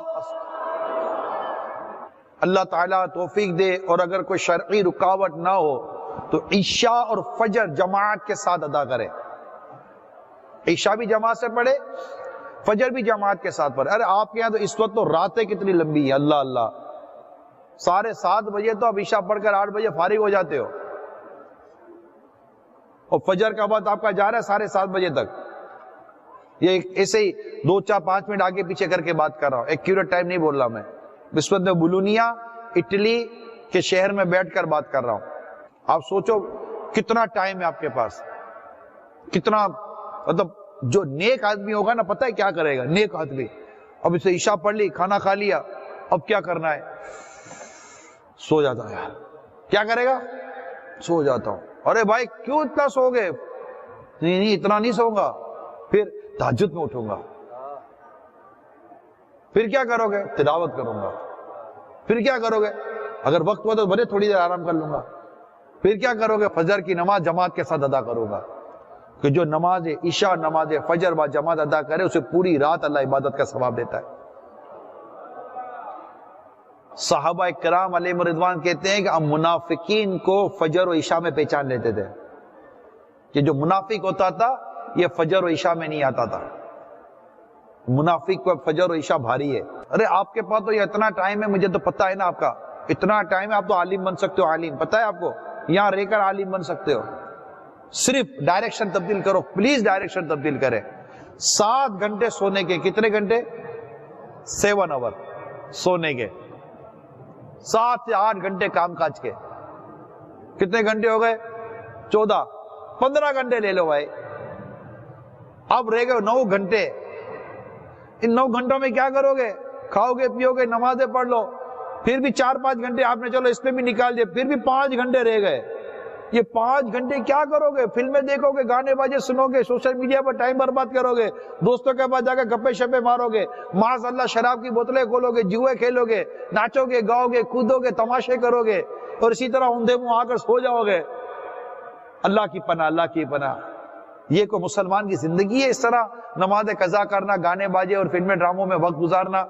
S2: اللہ تعالیٰ توفیق دے. اور اگر کوئی شرعی رکاوٹ نہ ہو تو عشاء اور فجر جماعت کے ساتھ ادا کرے. عشاء بھی جماعت سے پڑھے، فجر بھی جماعت کے ساتھ پڑھے. ارے آپ کے یہاں تو اس وقت تو راتیں کتنی لمبی ہیں، اللہ اللہ. 7:30 بجے تو اب عشاء پڑھ کر 8 بجے فارغ ہو جاتے ہو، اور فجر کا وقت آپ کا جا رہا ہے 7:30 بجے تک. یہ ایسے ہی 2 4 5 منٹ آگے پیچھے کر کے بات کر رہا ہوں، ایکیوریٹ ٹائم نہیں بول رہا میں. اس وقت میں بولونیا اٹلی کے شہر میں بیٹھ کر بات کر رہا ہوں. آپ سوچو کتنا ٹائم ہے آپ کے پاس، کتنا. مطلب جو نیک آدمی ہوگا نا، پتہ ہے کیا کرے گا نیک آدمی؟ اب اسے عشاء پڑھ لی، کھانا کھا لیا، اب کیا کرنا ہے؟ سو جاتا ہے. کیا کرے گا؟ سو جاتا ہوں. ارے بھائی کیوں اتنا سو گئے؟ نہیں اتنا نہیں سوؤں گا، پھر تہجد میں اٹھوں گا. پھر کیا کرو گے؟ تلاوت کروں گا. پھر کیا کرو گے؟ اگر وقت ہوا تو بڑے تھوڑی دیر آرام کر لوں گا. پھر کیا کرو گے؟ فجر کی نماز جماعت کے ساتھ ادا کروں گا. کہ جو نماز عشاء، نماز فجر با جماعت ادا کرے اسے پوری رات اللہ عبادت کا ثواب دیتا ہے. صحابہ کرام علیہم رضوان کہتے ہیں کہ ہم منافقین کو فجر و عشاء میں پہچان لیتے تھے کہ جو منافق ہوتا تھا یہ فجر و عشاء میں نہیں آتا تھا. منافق کو فجر و عشاء بھاری ہے. ارے آپ کے پاس تو یہ اتنا ٹائم ہے، مجھے تو پتا ہے نا آپ کا اتنا ٹائم ہے، آپ تو عالم بن سکتے ہو. عالم پتا ہے آپ کو، یہاں رہ کر عالم بن سکتے ہو. صرف ڈائریکشن تبدیل کرو، پلیز ڈائریکشن تبدیل کریں. 7 گھنٹے سونے کے. کتنے گھنٹے؟ 7 آور سونے کے. 7 سے 8 گھنٹے کام کاج کے. کتنے گھنٹے ہو گئے؟ 14. 15 گھنٹے لے لو بھائی. اب رہ گئے 9 گھنٹے. ان 9 گھنٹوں میں کیا کرو گے؟ کھاؤ گے، پیو گے، نمازیں پڑھ لو. پھر بھی 4-5 گھنٹے آپ نے چلو اس میں بھی نکال دیے، پھر بھی 5 گھنٹے رہ گئے. یہ 5 گھنٹے کیا کرو گے؟ فلمیں دیکھو گے، گانے باجے سنو گے، سوشل میڈیا پر ٹائم برباد کرو گے، دوستوں کے پاس جا کے گپے شپے مارو گے، معاذ اللہ شراب کی بوتلیں کھولو گے، جوئے کھیلو گے، ناچو گے، گاؤ گے، کودو گے، تماشے کرو گے، اور اسی طرح اوندھے منہ آ کر سو جاؤ گے. اللہ کی پناہ، اللہ کی پناہ. یہ کوئی مسلمان کی زندگی ہے؟ اس طرح نماز قضا کرنا، گانے باجے اور فلمیں ڈراموں میں وقت گزارنا،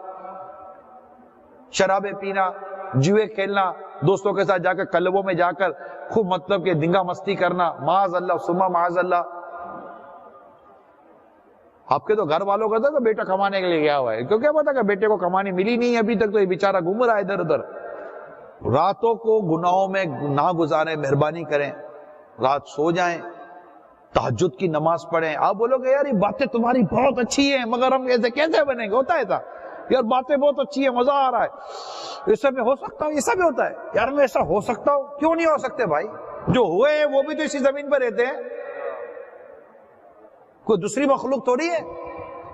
S2: شرابیں پینا، جوئے کھیلنا، دوستوں کے ساتھ جا کر کلبوں میں جا کر خوب مطلب کہ دنگا مستی کرنا، معاذ اللہ ثم معاذ اللہ. آپ کے تو گھر والوں کا تھا کہ بیٹا کمانے کے لیے گیا ہوا ہے، کیوں کیا پتا کہ بیٹے کو کمانے ملی نہیں ابھی تک، تو یہ بیچارہ گھوم رہا ہے ادھر ادھر. راتوں کو گناہوں میں نہ گزاریں، مہربانی کریں. رات سو جائیں، تہجد کی نماز پڑھیں. آپ بولو گے یار یہ باتیں تمہاری بہت اچھی ہیں، مگر ہم ایسے کیسے بنیں گے؟ ہوتا ہے تھا یار، باتیں بہت اچھی ہیں، مزہ آ رہا ہے، ایسا میں ہو سکتا ہوں، ایسا بھی ہوتا ہے یار، میں ایسا ہو سکتا ہوں. کیوں نہیں ہو سکتے بھائی؟ جو ہوئے ہیں وہ بھی تو اسی زمین پر رہتے ہیں، کوئی دوسری مخلوق تھوڑی ہے،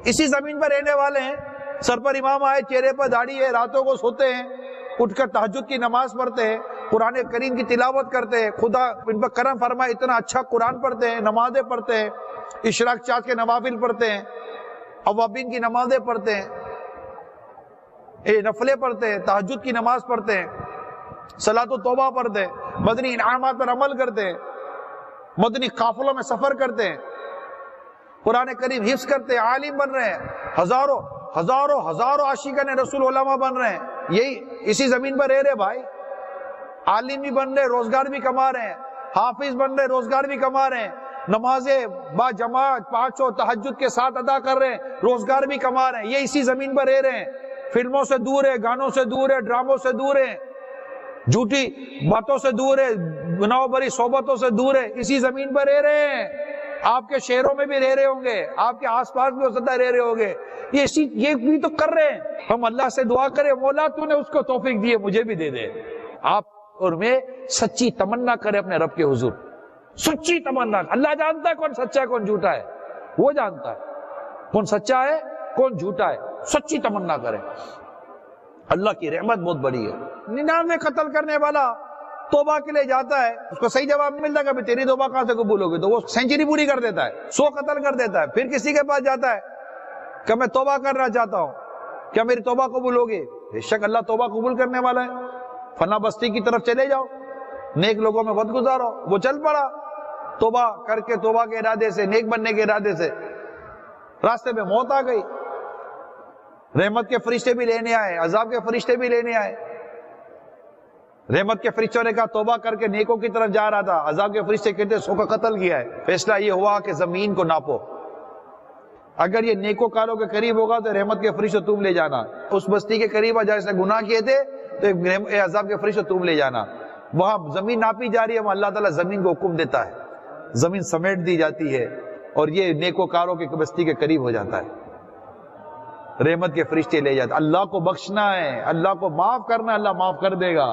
S2: اسی زمین پر رہنے والے ہیں. سر پر امام آئے، چہرے پر داڑھی ہے، راتوں کو سوتے ہیں، اٹھ کر تہجد کی نماز پڑھتے ہیں، قرآن کریم کی تلاوت کرتے ہیں، خدا ان پر کرم فرمائے اتنا اچھا قرآن پڑھتے ہیں، نمازیں پڑھتے ہیں، اشراق چاند کے نوافل پڑھتے ہیں، اوابین کی نمازیں پڑھتے ہیں، نفلیں پڑھتے ہیں، تہجد کی نماز پڑھتے ہیں، صلاۃ و توبہ پڑھتے ہیں، مدنی انعامات پر عمل کرتے ہیں، مدنی قافلوں میں سفر کرتے ہیں، قرآن کریم حفظ کرتے ہیں، عالم بن رہے ہیں، ہزاروں ہزاروں ہزاروں عاشقان رسول علماء بن رہے ہیں. یہی اسی زمین پر رہ رہے بھائی. عالم بھی بن رہے، روزگار بھی کما رہے ہیں، حافظ بن رہے، روزگار بھی کما رہے ہیں، نمازیں با جماعت 5 تہجد کے ساتھ ادا کر رہے ہیں، روزگار بھی کما رہے ہیں. یہ اسی زمین پر رہ رہے ہیں. فلموں سے دور ہے، گانوں سے دور ہے، ڈراموں سے دور ہے، جھوٹی باتوں سے دور ہے، گناہوں بھری صحبتوں سے دور ہے. اسی زمین پر رہ رہے ہیں. آپ کے شہروں میں بھی رہ رہے ہوں گے، آپ کے آس پاس بھی ہو سکتا ہے رہ رہے ہوں گے. یہ بھی تو کر رہے ہیں. ہم اللہ سے دعا کریں، مولا تو نے اس کو توفیق دی ہے، مجھے بھی دے دے. آپ اور میں سچی تمنا کریں اپنے رب کے حضور، سچی تمنا. اللہ جانتا ہے کون سچا ہے کون جھوٹا ہے، وہ جانتا ہے کون سچا ہے کون جھوٹا ہے. سچی تمنا کریں. اللہ کی رحمت بہت بڑی ہے. 99 قتل کرنے والا توبہ کے لیے جاتا ہے، اس کو صحیح جواب نہیں ملتا کہ تیری توبہ کہاں سے قبول ہوگی، تو وہ سینچری پوری کر دیتا ہے، 100 قتل کر دیتا ہے. پھر کسی کے پاس جاتا ہے کہ میں توبہ کرنا چاہتا ہوں، کیا میری توبہ قبول ہوگی؟ بے شک اللہ توبہ قبول کرنے والا ہے. فلاں بستی کی طرف چلے جاؤ، نیک لوگوں میں وقت گزارو. وہ چل پڑا توبہ کر کے، توبہ کے ارادے سے، نیک بننے کے ارادے سے. راستے میں موت آ گئی، رحمت کے فرشتے بھی لینے آئے، عذاب کے فرشتے بھی لینے آئے. رحمت کے فرشتوں نے کہا توبہ کر کے نیکوں کی طرف جا رہا تھا، عذاب کے فرشتے کہتے 100 کا قتل کیا ہے. فیصلہ یہ ہوا کہ زمین کو ناپو، اگر یہ نیکو کاروں کے قریب ہوگا تو رحمت کے فرشتے تم لے جانا، اس بستی کے قریب جہاں اس نے گناہ کیے تھے تو عذاب کے فرشتے تم لے جانا. وہاں زمین ناپی جا رہی ہے، وہاں اللہ تعالیٰ زمین کو حکم دیتا ہے، زمین سمیٹ دی جاتی ہے اور یہ نیکو کاروں کی بستی کے قریب ہو جاتا ہے. رحمت کے فرشتے لے جاتے. اللہ کو بخشنا ہے، اللہ کو معاف کرنا ہے، اللہ معاف کر دے گا.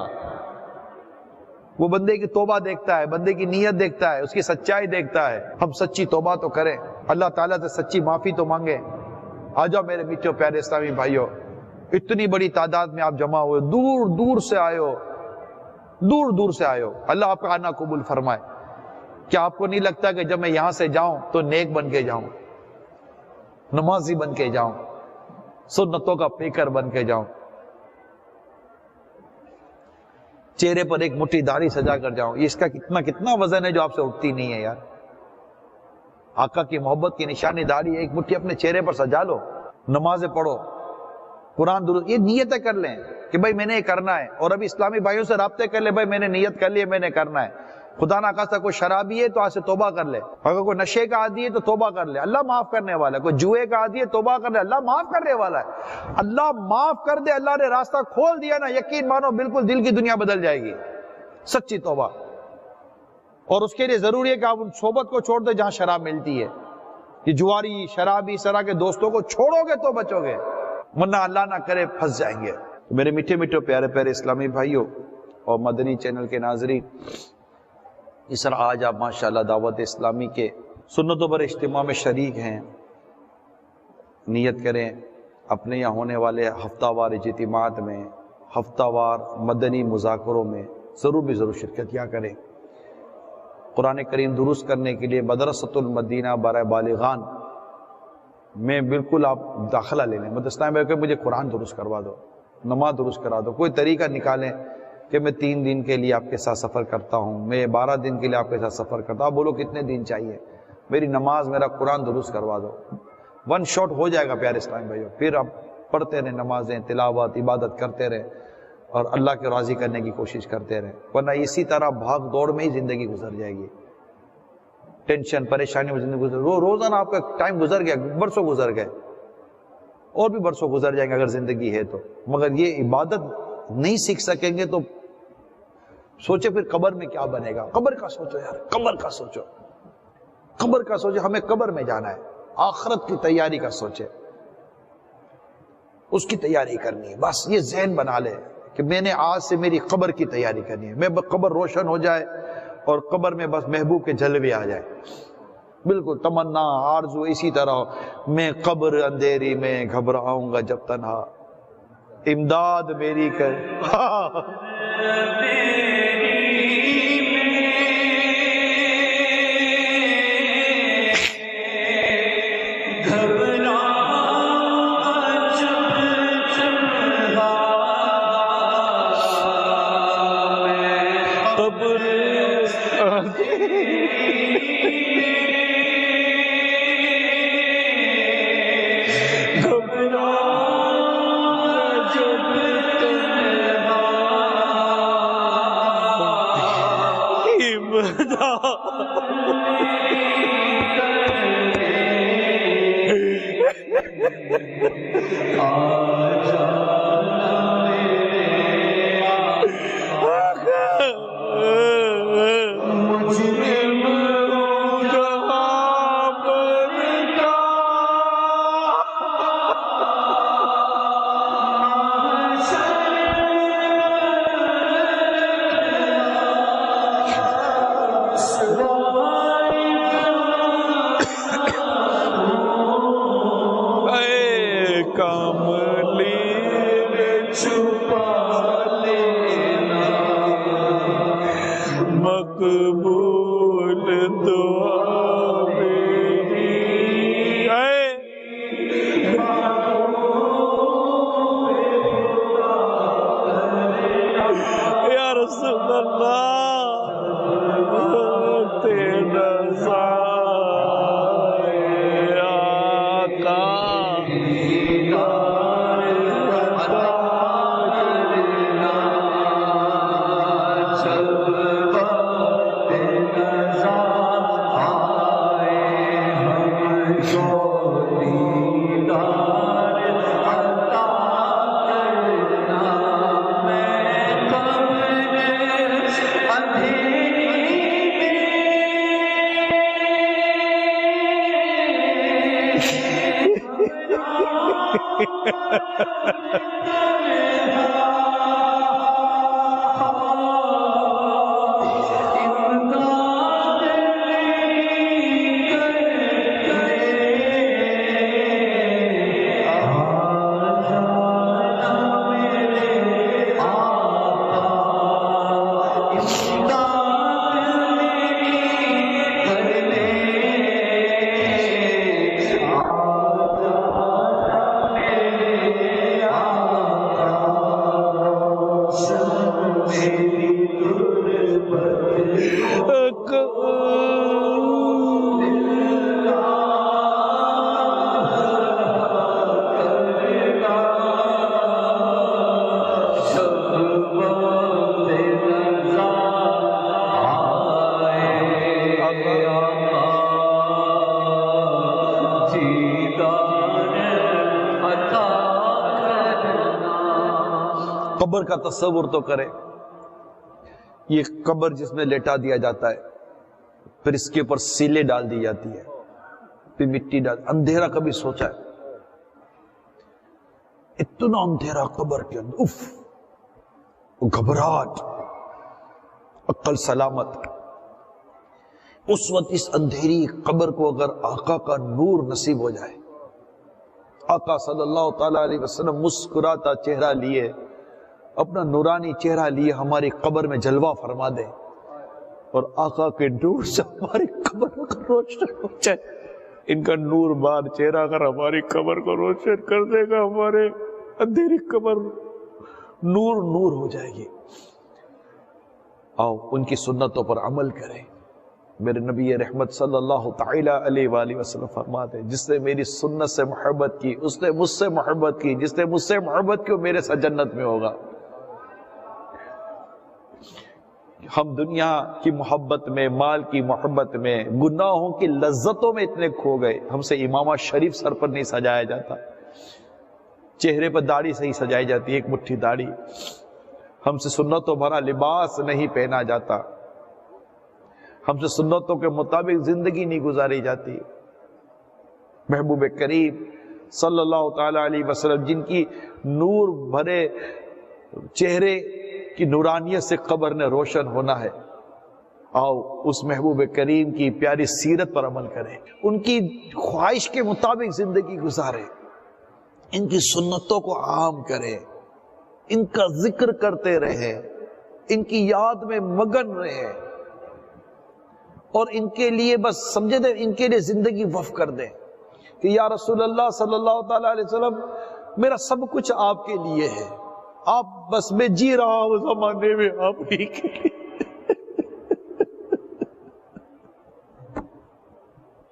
S2: وہ بندے کی توبہ دیکھتا ہے، بندے کی نیت دیکھتا ہے، اس کی سچائی دیکھتا ہے. ہم سچی توبہ تو کریں، اللہ تعالیٰ سے سچی معافی تو مانگیں. آ جاؤ میرے میٹھے پیارے اسلامی بھائیو، اتنی بڑی تعداد میں آپ جمع ہوئے، دور دور سے آئے ہو، دور دور سے آئے ہو. اللہ آپ کا آنا قبول فرمائے. کیا آپ کو نہیں لگتا کہ جب میں یہاں سے جاؤں تو نیک بن کے جاؤں، نمازی بن کے جاؤں، سنتوں کا پیکر بن کے جاؤں، چہرے پر ایک مٹھی داڑھی سجا کر جاؤں؟ اس کا کتنا وزن ہے جو آپ سے اٹھتی نہیں ہے یار. آقا کی محبت کی نشانی داڑھی، ایک مٹھی اپنے چہرے پر سجا لو، نمازیں پڑھو، قرآن درست، یہ نیتیں کر لیں کہ بھائی میں نے یہ کرنا ہے. اور ابھی اسلامی بھائیوں سے رابطے کر لیں، بھائی میں نے نیت کر لی ہے، میں نے کرنا ہے. خدا نہ خواستہ کوئی شرابی ہے تو آج سے توبہ کر لے، اگر کوئی نشے کا عادی ہے تو توبہ کر لے، اللہ معاف کرنے والا ہے. کوئی جوئے کا عادی ہے توبہ کر لے، اللہ معاف کرنے والا ہے. اللہ معاف کر دے، اللہ نے راستہ کھول دیا نا، یقین مانو بالکل دل کی دنیا بدل جائے گی. سچی توبہ. اور اس کے لیے ضروری ہے کہ آپ ان صحبت کو چھوڑ دیں جہاں شراب ملتی ہے، یہ جواری شرابی اس طرح کے دوستوں کو چھوڑو گے تو بچو گے، ورنہ اللہ نہ کرے پھنس جائیں گے۔ میرے میٹھے میٹھے پیارے پیارے اسلامی بھائیوں اور مدنی چینل کے ناظرین، اس طرح آج آپ ماشاءاللہ دعوت اسلامی کے سنتوں پر اجتماع میں شریک ہیں، نیت کریں اپنے یہاں ہونے والے ہفتہ وار اجتماعات میں، ہفتہ وار مدنی مذاکروں میں ضرور شرکت کیا کریں۔ قرآن کریم درست کرنے کے لیے مدرسۃ المدینہ برائے بالغان میں بالکل آپ داخلہ لے لیں، مدرسہ میں کہ مجھے قرآن درست کروا دو، نماز درست کرا دو، کوئی طریقہ نکالیں کہ میں 3 دن کے لیے آپ کے ساتھ سفر کرتا ہوں، میں 12 دن کے لیے آپ کے ساتھ سفر کرتا ہوں، آپ بولو کتنے دن چاہیے، میری نماز میرا قرآن درست کروا دو، 1 شاٹ ہو جائے گا پیارے اسلام بھائیو۔ پھر آپ پڑھتے رہیں، نمازیں تلاوت عبادت کرتے رہیں اور اللہ کے راضی کرنے کی کوشش کرتے رہیں، ورنہ اسی طرح بھاگ دوڑ میں ہی زندگی گزر جائے گی، ٹینشن پریشانی میں زندگی گزر، روزانہ آپ کا ٹائم گزر گیا، برسوں گزر گئے اور بھی برسوں گزر جائیں گے اگر زندگی ہے تو، مگر یہ عبادت نہیں سیکھ سکیں گے تو سوچے پھر قبر میں کیا بنے گا۔ قبر کا سوچو یار، قبر کا سوچو، قبر کا سوچو، ہمیں قبر میں جانا ہے، آخرت کی تیاری کا سوچے، اس کی تیاری کرنی ہے، بس یہ ذہن بنا لے کہ میں نے آج سے میری قبر کی تیاری کرنی ہے، میں قبر روشن ہو جائے اور قبر میں بس محبوب کے جلوے آ جائے، بالکل تمنا آرزو اسی طرح، میں قبر اندھیری میں گھبراؤں گا جب تنہا، امداد میری کر قبر کا تصور تو کرے، یہ قبر جس میں لیٹا دیا جاتا ہے، پھر اس کے اوپر سیلیں ڈال دی جاتی ہے، پھر مٹی ڈال. اندھیرا کبھی سوچا ہے؟ اتنا اندھیرا قبر کے اندر، اف، گھبراہٹ، عقل سلامت. اس وقت اس اندھیری قبر کو اگر آقا کا نور نصیب ہو جائے، آقا صلی اللہ تعالی علیہ وسلم مسکراتا چہرہ لیے، اپنا نورانی چہرہ لیے ہماری قبر میں جلوہ فرما دے، اور آقا کے نور سے ہماری قبر کو روشن ہو جائے. ان کا نور بار چہرہ اگر ہماری قبر کو روشن کر دے گا، ہمارے اندھیری قبر نور نور ہو جائے گی. آؤ ان کی سنتوں پر عمل کریں. میرے نبی رحمت صلی اللہ تعالی علیہ وآلہ وسلم فرماتے ہیں، جس نے میری سنت سے محبت کی اس نے مجھ سے محبت کی، جس نے مجھ سے محبت کی وہ میرے ساتھ جنت میں ہوگا. ہم دنیا کی محبت میں، مال کی محبت میں، گناہوں کی لذتوں میں اتنے کھو گئے، ہم سے امامہ شریف سر پر نہیں سجایا جاتا، چہرے پر داڑھی صحیح سجائی جاتی، ایک مٹھی داڑھی. ہم سے سنتوں بھرا لباس نہیں پہنا جاتا، ہم سے سنتوں کے مطابق زندگی نہیں گزاری جاتی. محبوب کریم صلی اللہ تعالی علیہ وسلم جن کی نور بھرے چہرے کی نورانیت سے قبر نے روشن ہونا ہے، آؤ اس محبوب کریم کی پیاری سیرت پر عمل کریں، ان کی خواہش کے مطابق زندگی گزاریں، ان کی سنتوں کو عام کریں، ان کا ذکر کرتے رہیں، ان کی یاد میں مگن رہیں، اور ان کے لیے بس سمجھے دیں، ان کے لیے زندگی وقف کر دیں کہ یا رسول اللہ صلی اللہ تعالی علیہ وسلم، میرا سب کچھ آپ کے لیے ہے، آپ بس میں جی رہا ہوں زمانے میں آپ ہی کے لیے.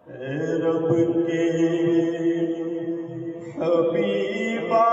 S3: اے رب کے حبیبا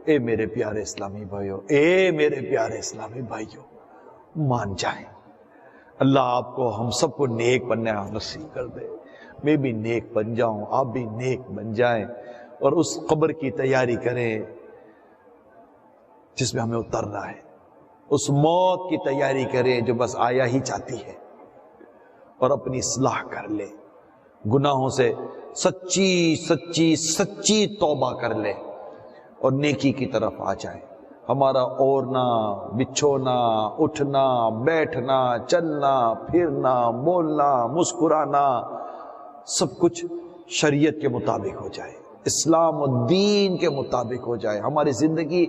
S2: اے میرے پیارے اسلامی بھائیو، اے میرے پیارے اسلامی بھائیو، مان جائیں. اللہ آپ کو ہم سب کو نیک بننے نصیب کر دے. میں بھی نیک بن جاؤں، آپ بھی نیک بن جائیں، اور اس قبر کی تیاری کریں جس میں ہمیں اترنا ہے. اس موت کی تیاری کریں جو بس آیا ہی چاہتی ہے، اور اپنی اصلاح کر لے، گناہوں سے سچی سچی سچی توبہ کر لے اور نیکی کی طرف آ جائیں. ہمارا اوڑھنا، بچھونا، اٹھنا، بیٹھنا، چلنا، پھرنا، بولنا، مسکرانا، سب کچھ شریعت کے مطابق ہو جائے، اسلام و دین کے مطابق ہو جائے. ہماری زندگی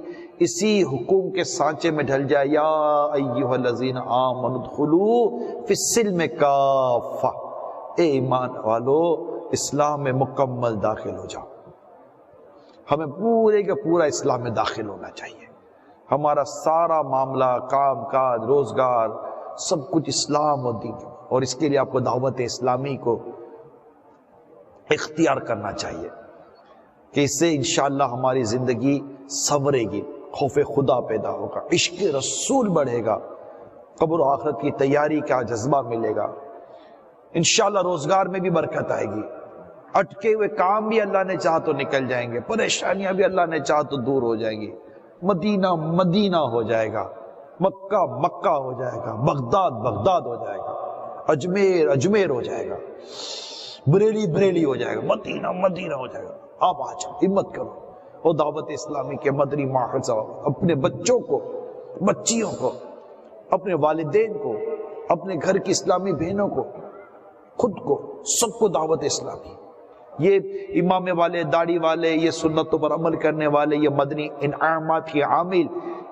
S2: اسی حکم کے سانچے میں ڈھل جائے. یا ایھا الذین آمنوا ادخلوا فی السلم کافہ، اے ایمان والو اسلام میں مکمل داخل ہو جاؤ. ہمیں پورے کا پورا اسلام میں داخل ہونا چاہیے. ہمارا سارا معاملہ، کام کاج، روزگار، سب کچھ اسلام و دین. اور اس کے لیے آپ کو دعوت اسلامی کو اختیار کرنا چاہیے کہ اس سے انشاءاللہ ہماری زندگی سنورے گی، خوف خدا پیدا ہوگا، عشق رسول بڑھے گا، قبر و آخرت کی تیاری کا جذبہ ملے گا. انشاءاللہ روزگار میں بھی برکت آئے گی، اٹکے ہوئے کام بھی اللہ نے چاہا تو نکل جائیں گے، پریشانیاں بھی اللہ نے چاہا تو دور ہو جائیں گی. مدینہ مدینہ ہو جائے گا، مکہ مکہ ہو جائے گا، بغداد بغداد ہو جائے گا، اجمیر اجمیر ہو جائے گا، بریلی بریلی ہو جائے گا، مدینہ مدینہ ہو جائے گا. آپ آج ہمت کرو اور دعوت اسلامی کے مدنی ماحول سے اپنے بچوں کو، بچیوں کو، اپنے والدین کو، اپنے گھر کی اسلامی بہنوں کو، خود کو، سب کو دعوت اسلامی. یہ امام والے، داڑھی والے، یہ سنتوں پر عمل کرنے والے، یہ مدنی انعامات کے عامل،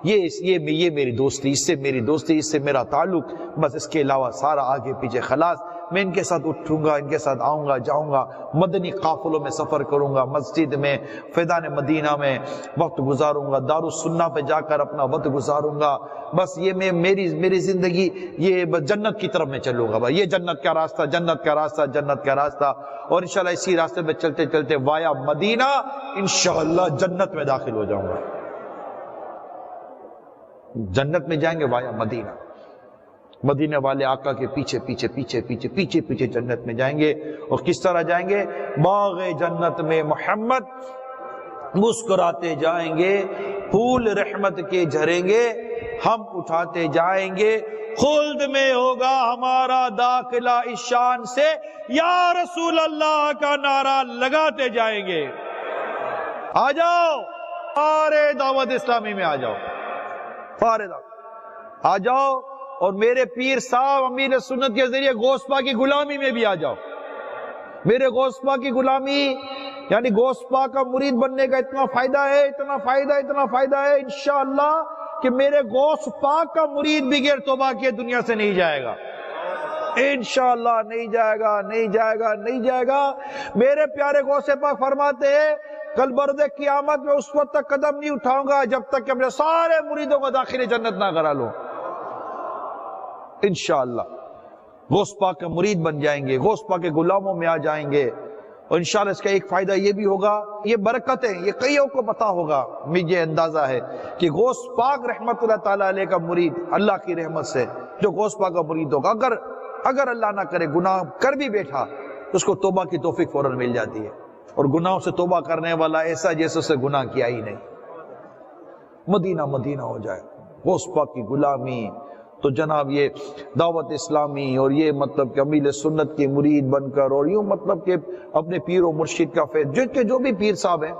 S2: یہ میری دوستی، اس سے میری دوستی، اس سے میرا تعلق، بس اس کے علاوہ سارا آگے پیچھے خلاص. میں ان کے ساتھ اٹھوں گا، ان کے ساتھ آؤں گا، جاؤں گا، مدنی قافلوں میں سفر کروں گا، مسجد میں فیضان مدینہ میں وقت گزاروں گا، دارالسنہ پہ جا کر اپنا وقت گزاروں گا. بس یہ میری زندگی یہ بس جنت کی طرف میں چلوں گا. یہ جنت کا راستہ، جنت کا راستہ، جنت کا راستہ. اور انشاءاللہ اسی راستے پہ چلتے چلتے وایا مدینہ انشاءاللہ جنت میں داخل ہو جاؤں گا. جنت میں جائیں گے وایا مدینہ. مدینہ والے آقا کے پیچھے پیچھے پیچھے پیچھے پیچھے پیچھے جنت میں جائیں گے. اور کس طرح جائیں گے؟ باغ جنت میں محمد مسکراتے جائیں گے، پھول رحمت کے جھریں گے، ہم اٹھاتے جائیں گے. خلد میں ہوگا ہمارا داخلہ اس شان سے یا رسول اللہ کا نعرہ لگاتے جائیں گے. آ جاؤ سارے دعوت اسلامی میں، آ جاؤ سارے دعوت، آ جاؤ اور میرے پیر صاحب امیر سنت کے ذریعے غوث پاک کی غلامی میں بھی آ جاؤ. میرے غوث پاک کی غلامی یعنی غوث پاک کا مرید بننے کا اتنا فائدہ ہے، اتنا فائدہ ہے انشاءاللہ کہ میرے غوث پاک کا مرید بغیر توبہ کیے دنیا سے نہیں جائے گا. انشاءاللہ نہیں جائے گا. میرے پیارے غوث پاک فرماتے ہیں کل برد قیامت میں اس وقت تک قدم نہیں اٹھاؤں گا جب تک کہ اپنے سارے مریدوں کو داخل جنت نہ کرا لوں. انشاءاللہ غوث پاک کا مرید بن جائیں گے، غوث پاک کے غلاموں میں آ جائیں گے. اور انشاءاللہ اس کا ایک فائدہ یہ بھی ہوگا، یہ برکتیں یہ کئیوں کو پتا ہوگا، مجھے اندازہ ہے کہ غوث پاک رحمت اللہ تعالیٰ علیہ کا مرید اللہ کی رحمت سے جو غوث پاک کا مرید ہوگا، اگر اللہ نہ کرے گناہ کر بھی بیٹھا تو اس کو توبہ کی توفیق فوراً مل جاتی ہے. اور گناہوں سے توبہ کرنے والا ایسا جیسے اسے گناہ کیا ہی نہیں. مدینہ ہو جائے غوث پاک کی غلامی. تو جناب یہ دعوت اسلامی اور یہ مطلب کہ امیل سنت کے مرید بن کر اور یوں مطلب کہ اپنے پیر و مرشد کا فیض، جن کے جو بھی پیر صاحب ہیں،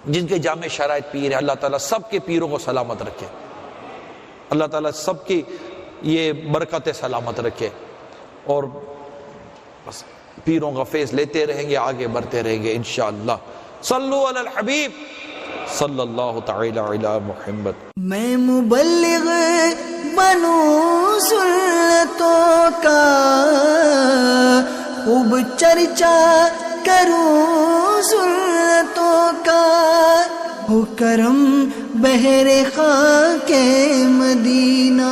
S2: جن کے جامع شرائط پیر ہیں، اللہ تعالیٰ سب کے پیروں کو سلامت رکھے. اللہ تعالیٰ سب کی یہ برکت سلامت رکھے. اور بس پیروں کا فیض لیتے رہیں گے، آگے بڑھتے رہیں گے انشاءاللہ. صلو علی الحبیب صلی اللہ تعالی علی محمد.
S4: میں مبلغ بنوں سنتوں کا، خوب چرچا کروں سنتوں کا، ہو کرم بہر خاک مدینہ.